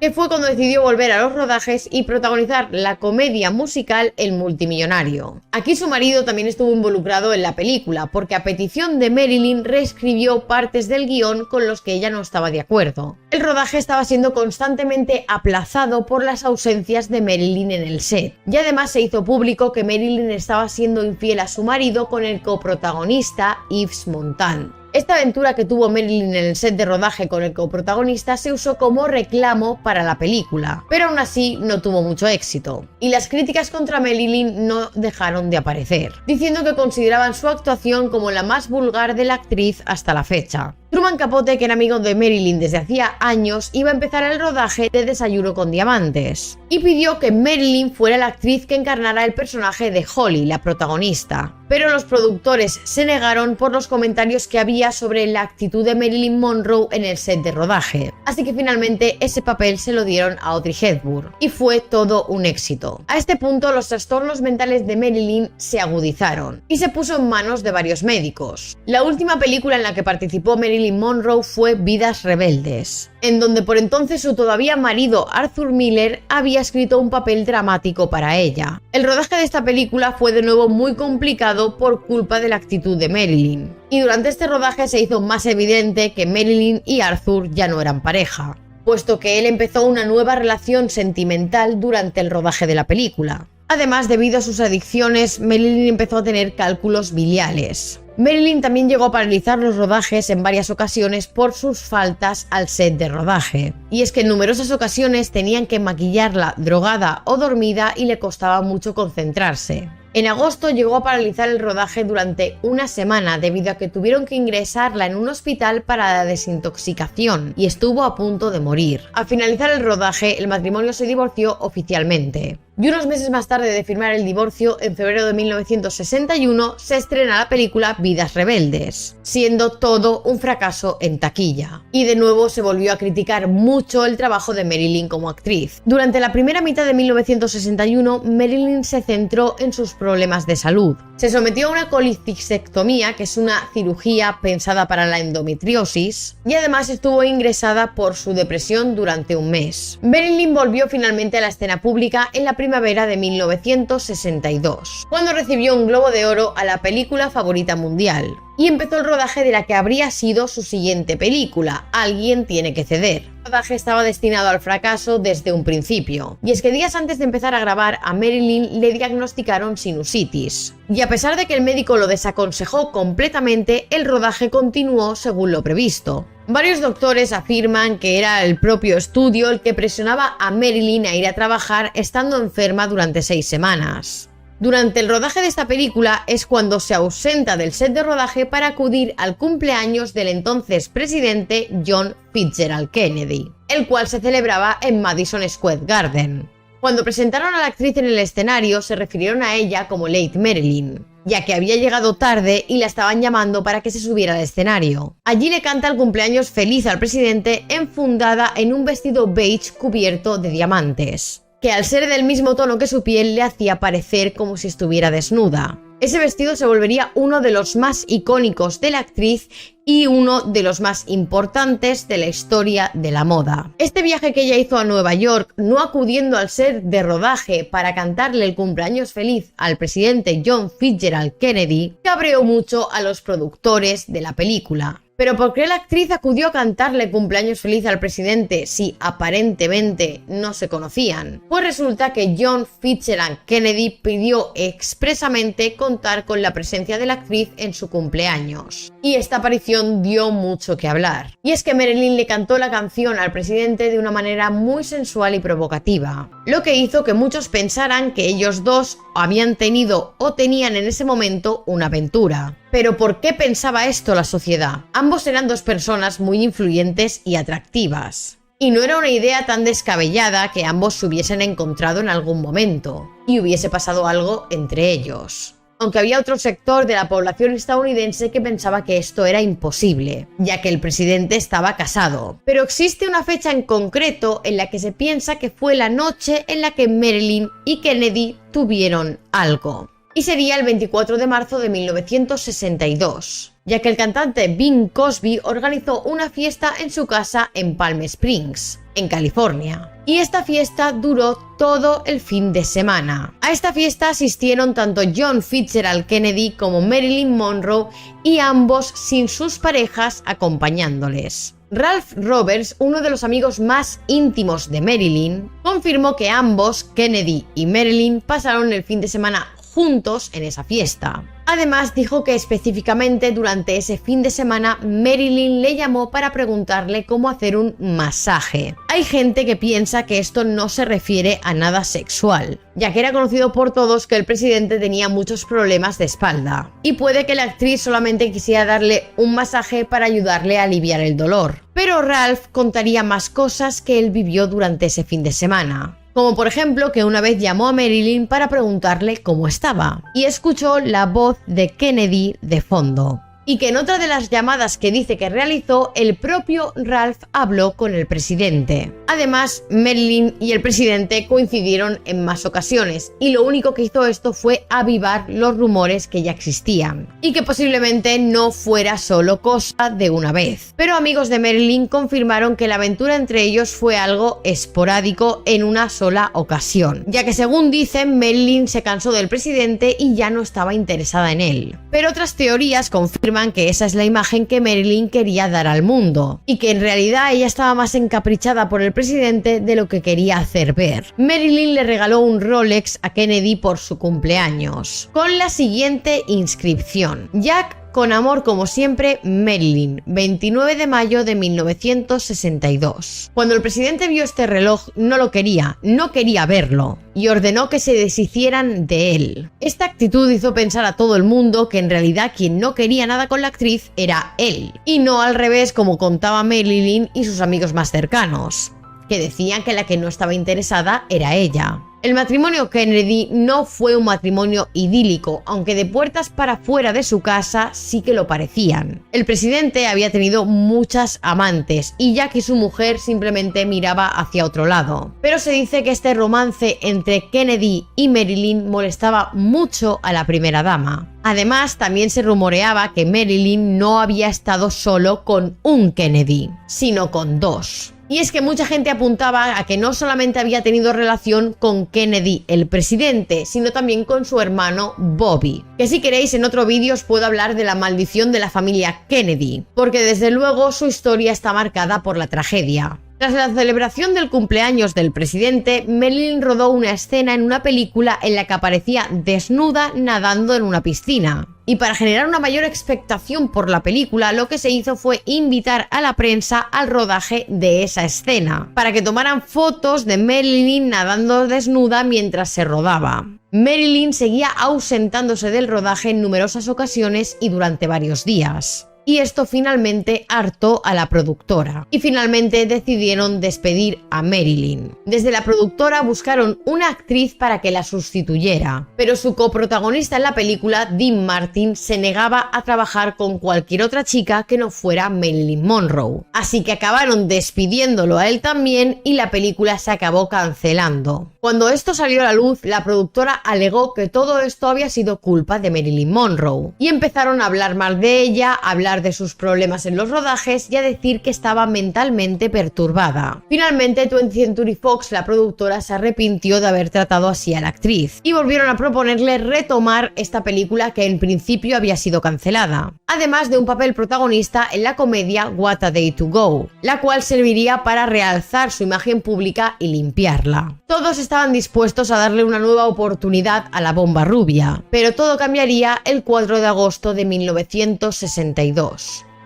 Que fue cuando decidió volver a los rodajes y protagonizar la comedia musical El multimillonario. Aquí su marido también estuvo involucrado en la película, porque a petición de Marilyn reescribió partes del guión con los que ella no estaba de acuerdo. El rodaje estaba siendo constantemente aplazado por las ausencias de Marilyn en el set, y además se hizo público que Marilyn estaba siendo infiel a su marido con el coprotagonista Yves Montand. Esta aventura que tuvo Marilyn en el set de rodaje con el coprotagonista se usó como reclamo para la película, pero aún así no tuvo mucho éxito. Y las críticas contra Marilyn no dejaron de aparecer, diciendo que consideraban su actuación como la más vulgar de la actriz hasta la fecha. Truman Capote, que era amigo de Marilyn desde hacía años, iba a empezar el rodaje de Desayuno con Diamantes y pidió que Marilyn fuera la actriz que encarnara el personaje de Holly, la protagonista. Pero los productores se negaron por los comentarios que había sobre la actitud de Marilyn Monroe en el set de rodaje. Así que finalmente ese papel se lo dieron a Audrey Hepburn y fue todo un éxito. A este punto los trastornos mentales de Marilyn se agudizaron y se puso en manos de varios médicos. La última película en la que participó Marilyn Monroe fue Vidas Rebeldes, en donde por entonces su todavía marido Arthur Miller había escrito un papel dramático para ella. El rodaje de esta película fue de nuevo muy complicado por culpa de la actitud de Marilyn, y durante este rodaje se hizo más evidente que Marilyn y Arthur ya no eran pareja, puesto que él empezó una nueva relación sentimental durante el rodaje de la película. Además, debido a sus adicciones, Marilyn empezó a tener cálculos biliares. Marilyn también llegó a paralizar los rodajes en varias ocasiones por sus faltas al set de rodaje. Y es que en numerosas ocasiones tenían que maquillarla drogada o dormida y le costaba mucho concentrarse. En agosto llegó a paralizar el rodaje durante 1 semana debido a que tuvieron que ingresarla en un hospital para la desintoxicación y estuvo a punto de morir. Al finalizar el rodaje, el matrimonio se divorció oficialmente. Y unos meses más tarde de firmar el divorcio, en febrero de 1961, se estrena la película Vidas Rebeldes, siendo todo un fracaso en taquilla. Y de nuevo se volvió a criticar mucho el trabajo de Marilyn como actriz. Durante la primera mitad de 1961, Marilyn se centró en sus problemas de salud. Se sometió a una colicistectomía, que es una cirugía pensada para la endometriosis, y además estuvo ingresada por su depresión durante 1 mes. Marilyn volvió finalmente a la escena pública en la primera primavera de 1962, cuando recibió un Globo de Oro a la película favorita mundial, y empezó el rodaje de la que habría sido su siguiente película, Alguien tiene que ceder. El rodaje estaba destinado al fracaso desde un principio, y es que días antes de empezar a grabar, a Marilyn le diagnosticaron sinusitis. Y a pesar de que el médico lo desaconsejó completamente, el rodaje continuó según lo previsto. Varios doctores afirman que era el propio estudio el que presionaba a Marilyn a ir a trabajar estando enferma durante 6 semanas. Durante el rodaje de esta película es cuando se ausenta del set de rodaje para acudir al cumpleaños del entonces presidente John Fitzgerald Kennedy, el cual se celebraba en Madison Square Garden. Cuando presentaron a la actriz en el escenario, se refirieron a ella como Late Marilyn, ya que había llegado tarde y la estaban llamando para que se subiera al escenario. Allí le canta el cumpleaños feliz al presidente enfundada en un vestido beige cubierto de diamantes, que al ser del mismo tono que su piel le hacía parecer como si estuviera desnuda. Ese vestido se volvería uno de los más icónicos de la actriz y uno de los más importantes de la historia de la moda. Este viaje que ella hizo a Nueva York, no acudiendo al set de rodaje para cantarle el cumpleaños feliz al presidente John Fitzgerald Kennedy, cabreó mucho a los productores de la película. Pero ¿por qué la actriz acudió a cantarle cumpleaños feliz al presidente si aparentemente no se conocían? Pues resulta que John Fitzgerald Kennedy pidió expresamente contar con la presencia de la actriz en su cumpleaños. Y esta aparición dio mucho que hablar. Y es que Marilyn le cantó la canción al presidente de una manera muy sensual y provocativa, lo que hizo que muchos pensaran que ellos dos habían tenido o tenían en ese momento una aventura. Pero ¿por qué pensaba esto la sociedad? Ambos eran dos personas muy influyentes y atractivas. Y no era una idea tan descabellada que ambos se hubiesen encontrado en algún momento y hubiese pasado algo entre ellos. Aunque había otro sector de la población estadounidense que pensaba que esto era imposible, ya que el presidente estaba casado. Pero existe una fecha en concreto en la que se piensa que fue la noche en la que Marilyn y Kennedy tuvieron algo. Y sería el 24 de marzo de 1962, ya que el cantante Bing Crosby organizó una fiesta en su casa en Palm Springs, en California. Y esta fiesta duró todo el fin de semana. A esta fiesta asistieron tanto John Fitzgerald Kennedy como Marilyn Monroe, y ambos sin sus parejas acompañándoles. Ralph Roberts, uno de los amigos más íntimos de Marilyn, confirmó que ambos, Kennedy y Marilyn, pasaron el fin de semana juntos en esa fiesta. Además, dijo que específicamente durante ese fin de semana Marilyn le llamó para preguntarle cómo hacer un masaje. Hay gente que piensa que esto no se refiere a nada sexual, ya que era conocido por todos que el presidente tenía muchos problemas de espalda, y puede que la actriz solamente quisiera darle un masaje para ayudarle a aliviar el dolor. Pero Ralph contaría más cosas que él vivió durante ese fin de semana. Como por ejemplo que una vez llamó a Marilyn para preguntarle cómo estaba y escuchó la voz de Kennedy de fondo. Y que en otra de las llamadas que dice que realizó, el propio Ralph habló con el presidente. Además, Marilyn y el presidente coincidieron en más ocasiones, y lo único que hizo esto fue avivar los rumores que ya existían, y que posiblemente no fuera solo cosa de una vez. Pero amigos de Marilyn confirmaron que la aventura entre ellos fue algo esporádico en una sola ocasión, ya que según dicen, Marilyn se cansó del presidente y ya no estaba interesada en él. Pero otras teorías confirman que esa es la imagen que Marilyn quería dar al mundo, y que en realidad ella estaba más encaprichada por el presidente de lo que quería hacer ver. Marilyn le regaló un Rolex a Kennedy por su cumpleaños, con la siguiente inscripción: Jack, con amor como siempre, Marilyn, 29 de mayo de 1962. Cuando el presidente vio este reloj, no quería verlo, y ordenó que se deshicieran de él. Esta actitud hizo pensar a todo el mundo que en realidad quien no quería nada con la actriz era él, y no al revés como contaba Marilyn y sus amigos más cercanos, que decían que la que no estaba interesada era ella. El matrimonio Kennedy no fue un matrimonio idílico, aunque de puertas para fuera de su casa sí que lo parecían. El presidente había tenido muchas amantes y Jack y su mujer simplemente miraba hacia otro lado. Pero se dice que este romance entre Kennedy y Marilyn molestaba mucho a la primera dama. Además, también se rumoreaba que Marilyn no había estado solo con un Kennedy, sino con dos. Y es que mucha gente apuntaba a que no solamente había tenido relación con Kennedy, el presidente, sino también con su hermano Bobby. Que si queréis en otro vídeo os puedo hablar de la maldición de la familia Kennedy, porque desde luego su historia está marcada por la tragedia. Tras la celebración del cumpleaños del presidente, Marilyn rodó una escena en una película en la que aparecía desnuda nadando en una piscina. Y para generar una mayor expectación por la película, lo que se hizo fue invitar a la prensa al rodaje de esa escena, para que tomaran fotos de Marilyn nadando desnuda mientras se rodaba. Marilyn seguía ausentándose del rodaje en numerosas ocasiones y durante varios días. Y esto finalmente hartó a la productora. Y finalmente decidieron despedir a Marilyn. Desde la productora buscaron una actriz para que la sustituyera, pero su coprotagonista en la película, Dean Martin, se negaba a trabajar con cualquier otra chica que no fuera Marilyn Monroe. Así que acabaron despidiéndolo a él también y la película se acabó cancelando. Cuando esto salió a la luz, la productora alegó que todo esto había sido culpa de Marilyn Monroe. Y empezaron a hablar mal de ella, a hablar de sus problemas en los rodajes y a decir que estaba mentalmente perturbada. Finalmente 20th Century Fox, la productora, se arrepintió de haber tratado así a la actriz y volvieron a proponerle retomar esta película que en principio había sido cancelada, además de un papel protagonista en la comedia What a Day to Go, la cual serviría para realzar su imagen pública y limpiarla. Todos estaban dispuestos a darle una nueva oportunidad a la bomba rubia, pero todo cambiaría el 4 de agosto de 1962.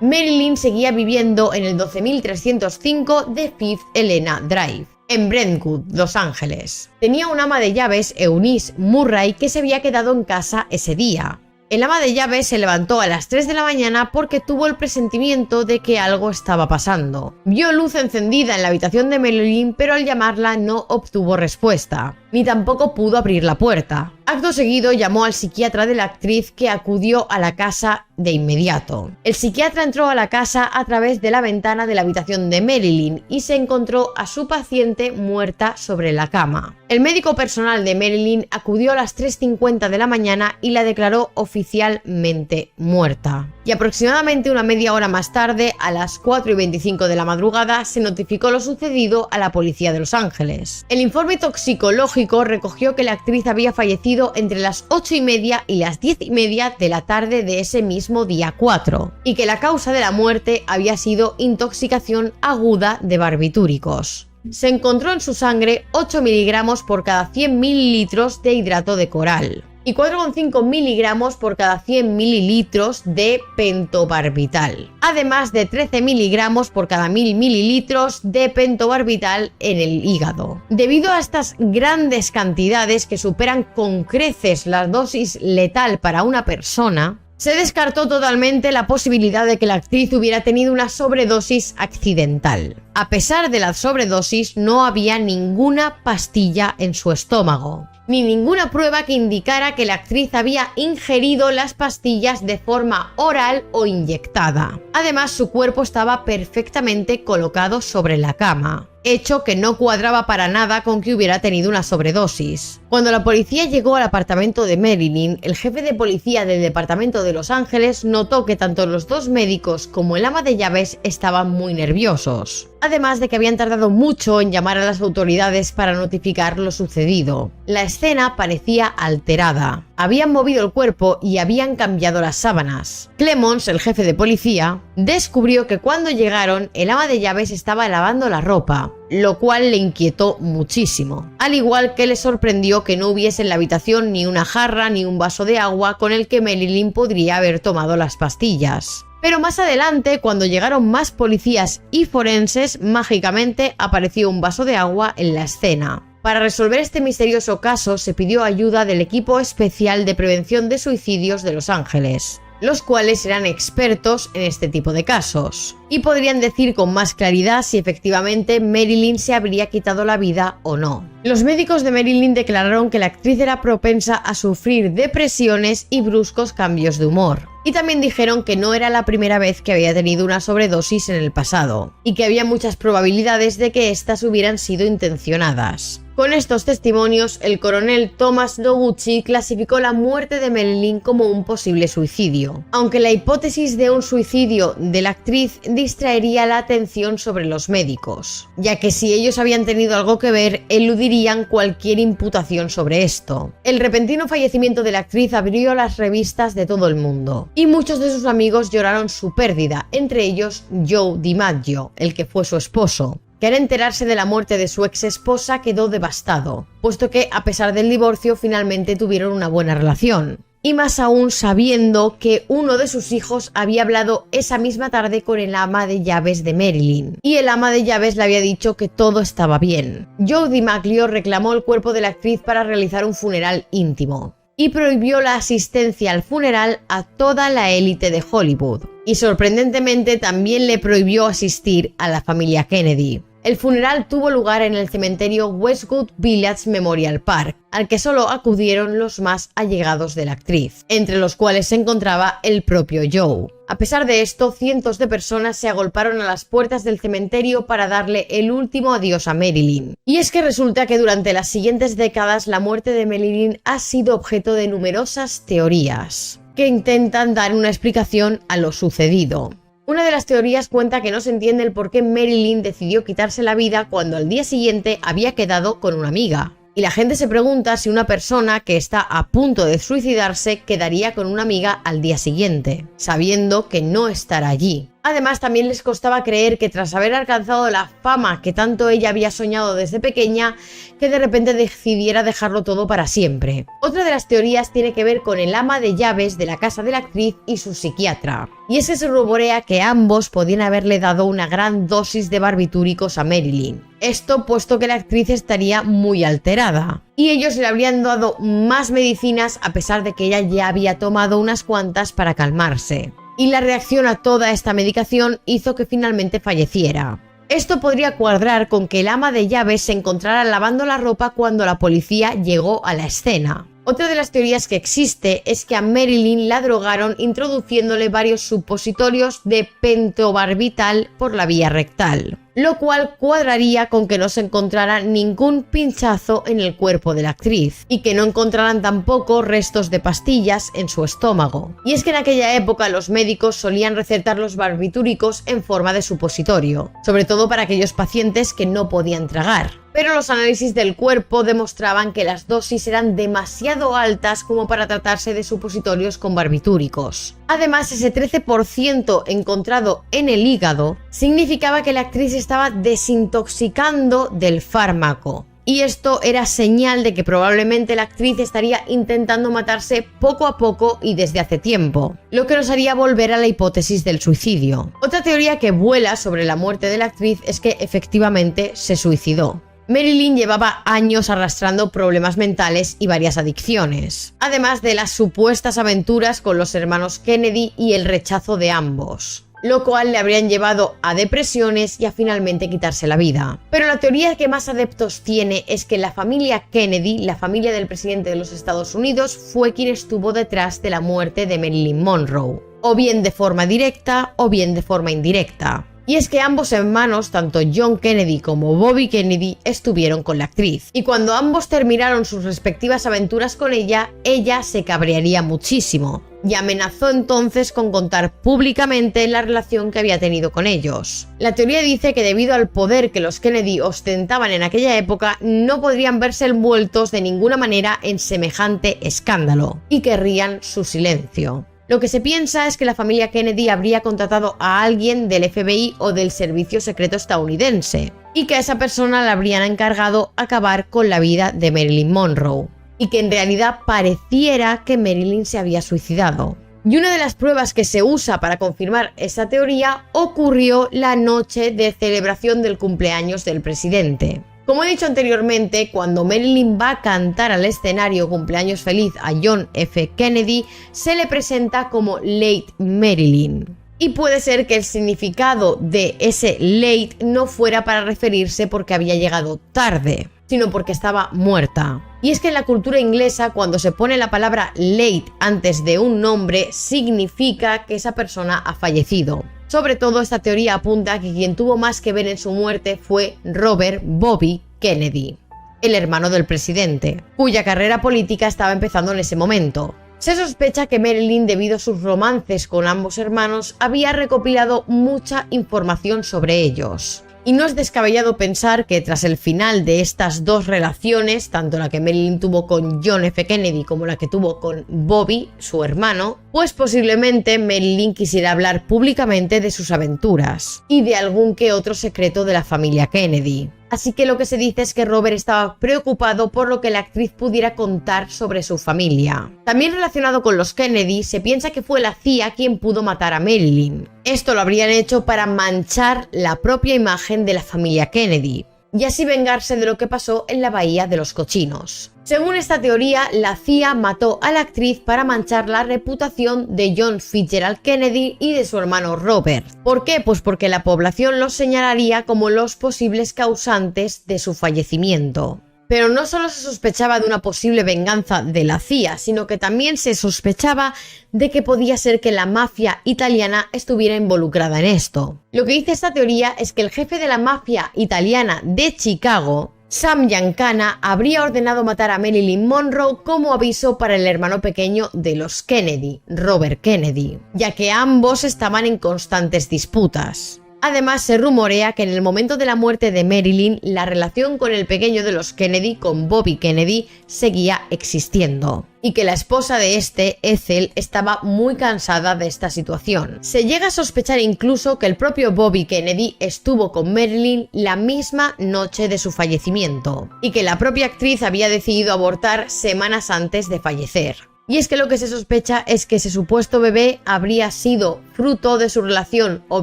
Marilyn seguía viviendo en el 12305 de Fifth Helena Drive, en Brentwood, Los Ángeles. Tenía un ama de llaves, Eunice Murray, que se había quedado en casa ese día. El ama de llaves se levantó a las 3 de la mañana porque tuvo el presentimiento de que algo estaba pasando. Vio luz encendida en la habitación de Marilyn, pero al llamarla no obtuvo respuesta, ni tampoco pudo abrir la puerta. Acto seguido llamó al psiquiatra de la actriz, que acudió a la casa de inmediato. El psiquiatra entró a la casa a través de la ventana de la habitación de Marilyn y se encontró a su paciente muerta sobre la cama. El médico personal de Marilyn acudió a las 3:50 de la mañana y la declaró oficialmente muerta. Y aproximadamente una media hora más tarde, a las 4:25 de la madrugada, se notificó lo sucedido a la policía de Los Ángeles. El informe toxicológico recogió que la actriz había fallecido entre las 8:30 y las 10:30 de la tarde de ese mismo día 4, y que la causa de la muerte había sido intoxicación aguda de barbitúricos. Se encontró en su sangre 8 miligramos por cada 100 mililitros de hidrato de coral y 4,5 miligramos por cada 100 mililitros de pentobarbital, además de 13 miligramos por cada 1000 mililitros de pentobarbital en el hígado. Debido a estas grandes cantidades, que superan con creces la dosis letal para una persona, se descartó totalmente la posibilidad de que la actriz hubiera tenido una sobredosis accidental. A pesar de la sobredosis, no había ninguna pastilla en su estómago, ni ninguna prueba que indicara que la actriz había ingerido las pastillas de forma oral o inyectada. Además, su cuerpo estaba perfectamente colocado sobre la cama, hecho que no cuadraba para nada con que hubiera tenido una sobredosis. Cuando la policía llegó al apartamento de Marilyn, el jefe de policía del departamento de Los Ángeles notó que tanto los dos médicos como el ama de llaves estaban muy nerviosos, además de que habían tardado mucho en llamar a las autoridades para notificar lo sucedido. La escena parecía alterada. Habían movido el cuerpo y habían cambiado las sábanas. Clemons, el jefe de policía, descubrió que cuando llegaron, el ama de llaves estaba lavando la ropa, lo cual le inquietó muchísimo. Al igual que le sorprendió que no hubiese en la habitación ni una jarra ni un vaso de agua con el que Marilyn podría haber tomado las pastillas. Pero más adelante, cuando llegaron más policías y forenses, mágicamente apareció un vaso de agua en la escena. Para resolver este misterioso caso se pidió ayuda del equipo especial de prevención de suicidios de Los Ángeles, los cuales eran expertos en este tipo de casos y podrían decir con más claridad si efectivamente Marilyn se habría quitado la vida o no. Los médicos de Marilyn declararon que la actriz era propensa a sufrir depresiones y bruscos cambios de humor. Y también dijeron que no era la primera vez que había tenido una sobredosis en el pasado, y que había muchas probabilidades de que éstas hubieran sido intencionadas. Con estos testimonios, el coronel Thomas Noguchi clasificó la muerte de Marilyn como un posible suicidio, aunque la hipótesis de un suicidio de la actriz distraería la atención sobre los médicos, ya que si ellos habían tenido algo que ver, eludirían cualquier imputación sobre esto. El repentino fallecimiento de la actriz abrió las revistas de todo el mundo, y muchos de sus amigos lloraron su pérdida, entre ellos Joe DiMaggio, el que fue su esposo, que al enterarse de la muerte de su ex esposa quedó devastado, puesto que a pesar del divorcio finalmente tuvieron una buena relación. Y más aún sabiendo que uno de sus hijos había hablado esa misma tarde con el ama de llaves de Marilyn, y el ama de llaves le había dicho que todo estaba bien. Joe DiMaggio reclamó el cuerpo de la actriz para realizar un funeral íntimo, y prohibió la asistencia al funeral a toda la élite de Hollywood. Y sorprendentemente también le prohibió asistir a la familia Kennedy. El funeral tuvo lugar en el cementerio Westwood Village Memorial Park, al que solo acudieron los más allegados de la actriz, entre los cuales se encontraba el propio Joe. A pesar de esto, cientos de personas se agolparon a las puertas del cementerio para darle el último adiós a Marilyn. Y es que resulta que durante las siguientes décadas la muerte de Marilyn ha sido objeto de numerosas teorías que intentan dar una explicación a lo sucedido. Una de las teorías cuenta que no se entiende el por qué Marilyn decidió quitarse la vida cuando al día siguiente había quedado con una amiga. Y la gente se pregunta si una persona que está a punto de suicidarse quedaría con una amiga al día siguiente, sabiendo que no estará allí. Además, también les costaba creer que tras haber alcanzado la fama que tanto ella había soñado desde pequeña, que de repente decidiera dejarlo todo para siempre. Otra de las teorías tiene que ver con el ama de llaves de la casa de la actriz y su psiquiatra. Y es que se rumorea que ambos podían haberle dado una gran dosis de barbitúricos a Marilyn. Esto puesto que la actriz estaría muy alterada. Y ellos le habrían dado más medicinas a pesar de que ella ya había tomado unas cuantas para calmarse. Y la reacción a toda esta medicación hizo que finalmente falleciera. Esto podría cuadrar con que el ama de llaves se encontrara lavando la ropa cuando la policía llegó a la escena. Otra de las teorías que existe es que a Marilyn la drogaron introduciéndole varios supositorios de pentobarbital por la vía rectal, lo cual cuadraría con que no se encontrara ningún pinchazo en el cuerpo de la actriz y que no encontraran tampoco restos de pastillas en su estómago. Y es que en aquella época los médicos solían recetar los barbitúricos en forma de supositorio, sobre todo para aquellos pacientes que no podían tragar. Pero los análisis del cuerpo demostraban que las dosis eran demasiado altas como para tratarse de supositorios con barbitúricos. Además, ese 13% encontrado en el hígado significaba que la actriz estaba desintoxicando del fármaco. Y esto era señal de que probablemente la actriz estaría intentando matarse poco a poco y desde hace tiempo, lo que nos haría volver a la hipótesis del suicidio. Otra teoría que vuela sobre la muerte de la actriz es que efectivamente se suicidó. Marilyn llevaba años arrastrando problemas mentales y varias adicciones, además de las supuestas aventuras con los hermanos Kennedy y el rechazo de ambos, lo cual le habrían llevado a depresiones y a finalmente quitarse la vida. Pero la teoría que más adeptos tiene es que la familia Kennedy, la familia del presidente de los Estados Unidos, fue quien estuvo detrás de la muerte de Marilyn Monroe, o bien de forma directa o bien de forma indirecta. Y es que ambos hermanos, tanto John Kennedy como Bobby Kennedy, estuvieron con la actriz. Y cuando ambos terminaron sus respectivas aventuras con ella, ella se cabrearía muchísimo y amenazó entonces con contar públicamente la relación que había tenido con ellos. La teoría dice que debido al poder que los Kennedy ostentaban en aquella época, no podrían verse envueltos de ninguna manera en semejante escándalo y querrían su silencio. Lo que se piensa es que la familia Kennedy habría contratado a alguien del FBI o del Servicio Secreto estadounidense y que a esa persona le habrían encargado acabar con la vida de Marilyn Monroe y que en realidad pareciera que Marilyn se había suicidado. Y una de las pruebas que se usa para confirmar esa teoría ocurrió la noche de celebración del cumpleaños del presidente. Como he dicho anteriormente, cuando Marilyn va a cantar al escenario Cumpleaños Feliz a John F. Kennedy, se le presenta como Late Marilyn. Y puede ser que el significado de ese late no fuera para referirse porque había llegado tarde, sino porque estaba muerta. Y es que en la cultura inglesa, cuando se pone la palabra late antes de un nombre, significa que esa persona ha fallecido. Sobre todo, esta teoría apunta a que quien tuvo más que ver en su muerte fue Robert Bobby Kennedy. el hermano del presidente, cuya carrera política estaba empezando en ese momento. Se sospecha que Marilyn, debido a sus romances con ambos hermanos, había recopilado mucha información sobre ellos. Y no es descabellado pensar que tras el final de estas dos relaciones, tanto la que Marilyn tuvo con John F. Kennedy como la que tuvo con Bobby, su hermano, pues posiblemente Marilyn quisiera hablar públicamente de sus aventuras y de algún que otro secreto de la familia Kennedy. Así que lo que se dice es que Robert estaba preocupado por lo que la actriz pudiera contar sobre su familia. También relacionado con los Kennedy, se piensa que fue la CIA quien pudo matar a Marilyn. Esto lo habrían hecho para manchar la propia imagen de la familia Kennedy y así vengarse de lo que pasó en la Bahía de los Cochinos. Según esta teoría, la CIA mató a la actriz para manchar la reputación de John Fitzgerald Kennedy y de su hermano Robert. ¿Por qué? Pues porque la población los señalaría como los posibles causantes de su fallecimiento. Pero no solo se sospechaba de una posible venganza de la CIA, sino que también se sospechaba de que podía ser que la mafia italiana estuviera involucrada en esto. Lo que dice esta teoría es que el jefe de la mafia italiana de Chicago, Sam Giancana, habría ordenado matar a Marilyn Monroe como aviso para el hermano pequeño de los Kennedy, Robert Kennedy, ya que ambos estaban en constantes disputas. Además, se rumorea que en el momento de la muerte de Marilyn, la relación con el pequeño de los Kennedy, con Bobby Kennedy, seguía existiendo, y que la esposa de este, Ethel, estaba muy cansada de esta situación. Se llega a sospechar incluso que el propio Bobby Kennedy estuvo con Marilyn la misma noche de su fallecimiento, y que la propia actriz había decidido abortar semanas antes de fallecer. Y es que lo que se sospecha es que ese supuesto bebé habría sido fruto de su relación o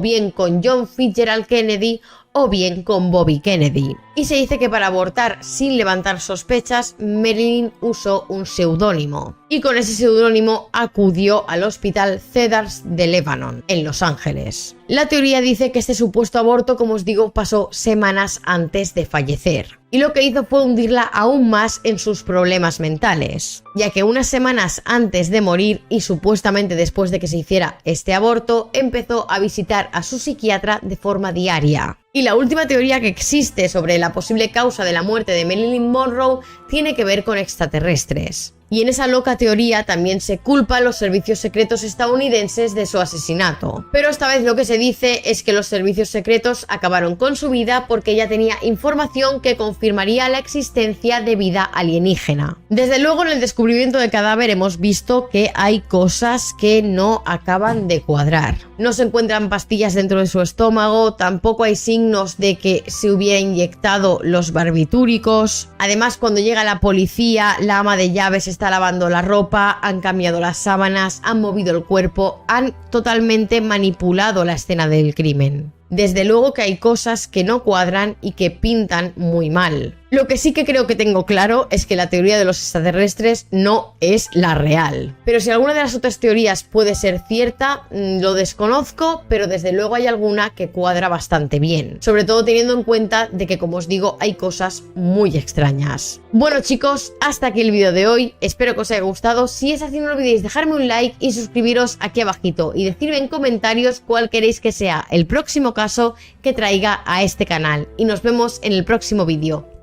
bien con John Fitzgerald Kennedy o bien con Bobby Kennedy. Y se dice que para abortar sin levantar sospechas, Marilyn usó un seudónimo. Y con ese seudónimo acudió al hospital Cedars de Lebanon, en Los Ángeles. La teoría dice que este supuesto aborto, como os digo, pasó semanas antes de fallecer. Y lo que hizo fue hundirla aún más en sus problemas mentales, ya que unas semanas antes de morir y supuestamente después de que se hiciera este aborto, empezó a visitar a su psiquiatra de forma diaria. Y la última teoría que existe sobre la posible causa de la muerte de Marilyn Monroe tiene que ver con extraterrestres. Y en esa loca teoría también se culpa a los servicios secretos estadounidenses de su asesinato. Pero esta vez lo que se dice es que los servicios secretos acabaron con su vida porque ella tenía información que confirmaría la existencia de vida alienígena. Desde luego, en el descubrimiento del cadáver hemos visto que hay cosas que no acaban de cuadrar. No se encuentran pastillas dentro de su estómago, tampoco hay signos de que se hubiera inyectado los barbitúricos. Además, cuando llega la policía, la ama de llaves está lavando la ropa, han cambiado las sábanas, han movido el cuerpo, han totalmente manipulado la escena del crimen. Desde luego que hay cosas que no cuadran y que pintan muy mal. Lo que sí que creo que tengo claro es que la teoría de los extraterrestres no es la real. Pero si alguna de las otras teorías puede ser cierta, lo desconozco, pero desde luego hay alguna que cuadra bastante bien. Sobre todo teniendo en cuenta de que, como os digo, hay cosas muy extrañas. Bueno chicos, hasta aquí el vídeo de hoy. Espero que os haya gustado. Si es así, no olvidéis dejarme un like y suscribiros aquí abajito. Y decirme en comentarios cuál queréis que sea el próximo caso que traiga a este canal. Y nos vemos en el próximo vídeo.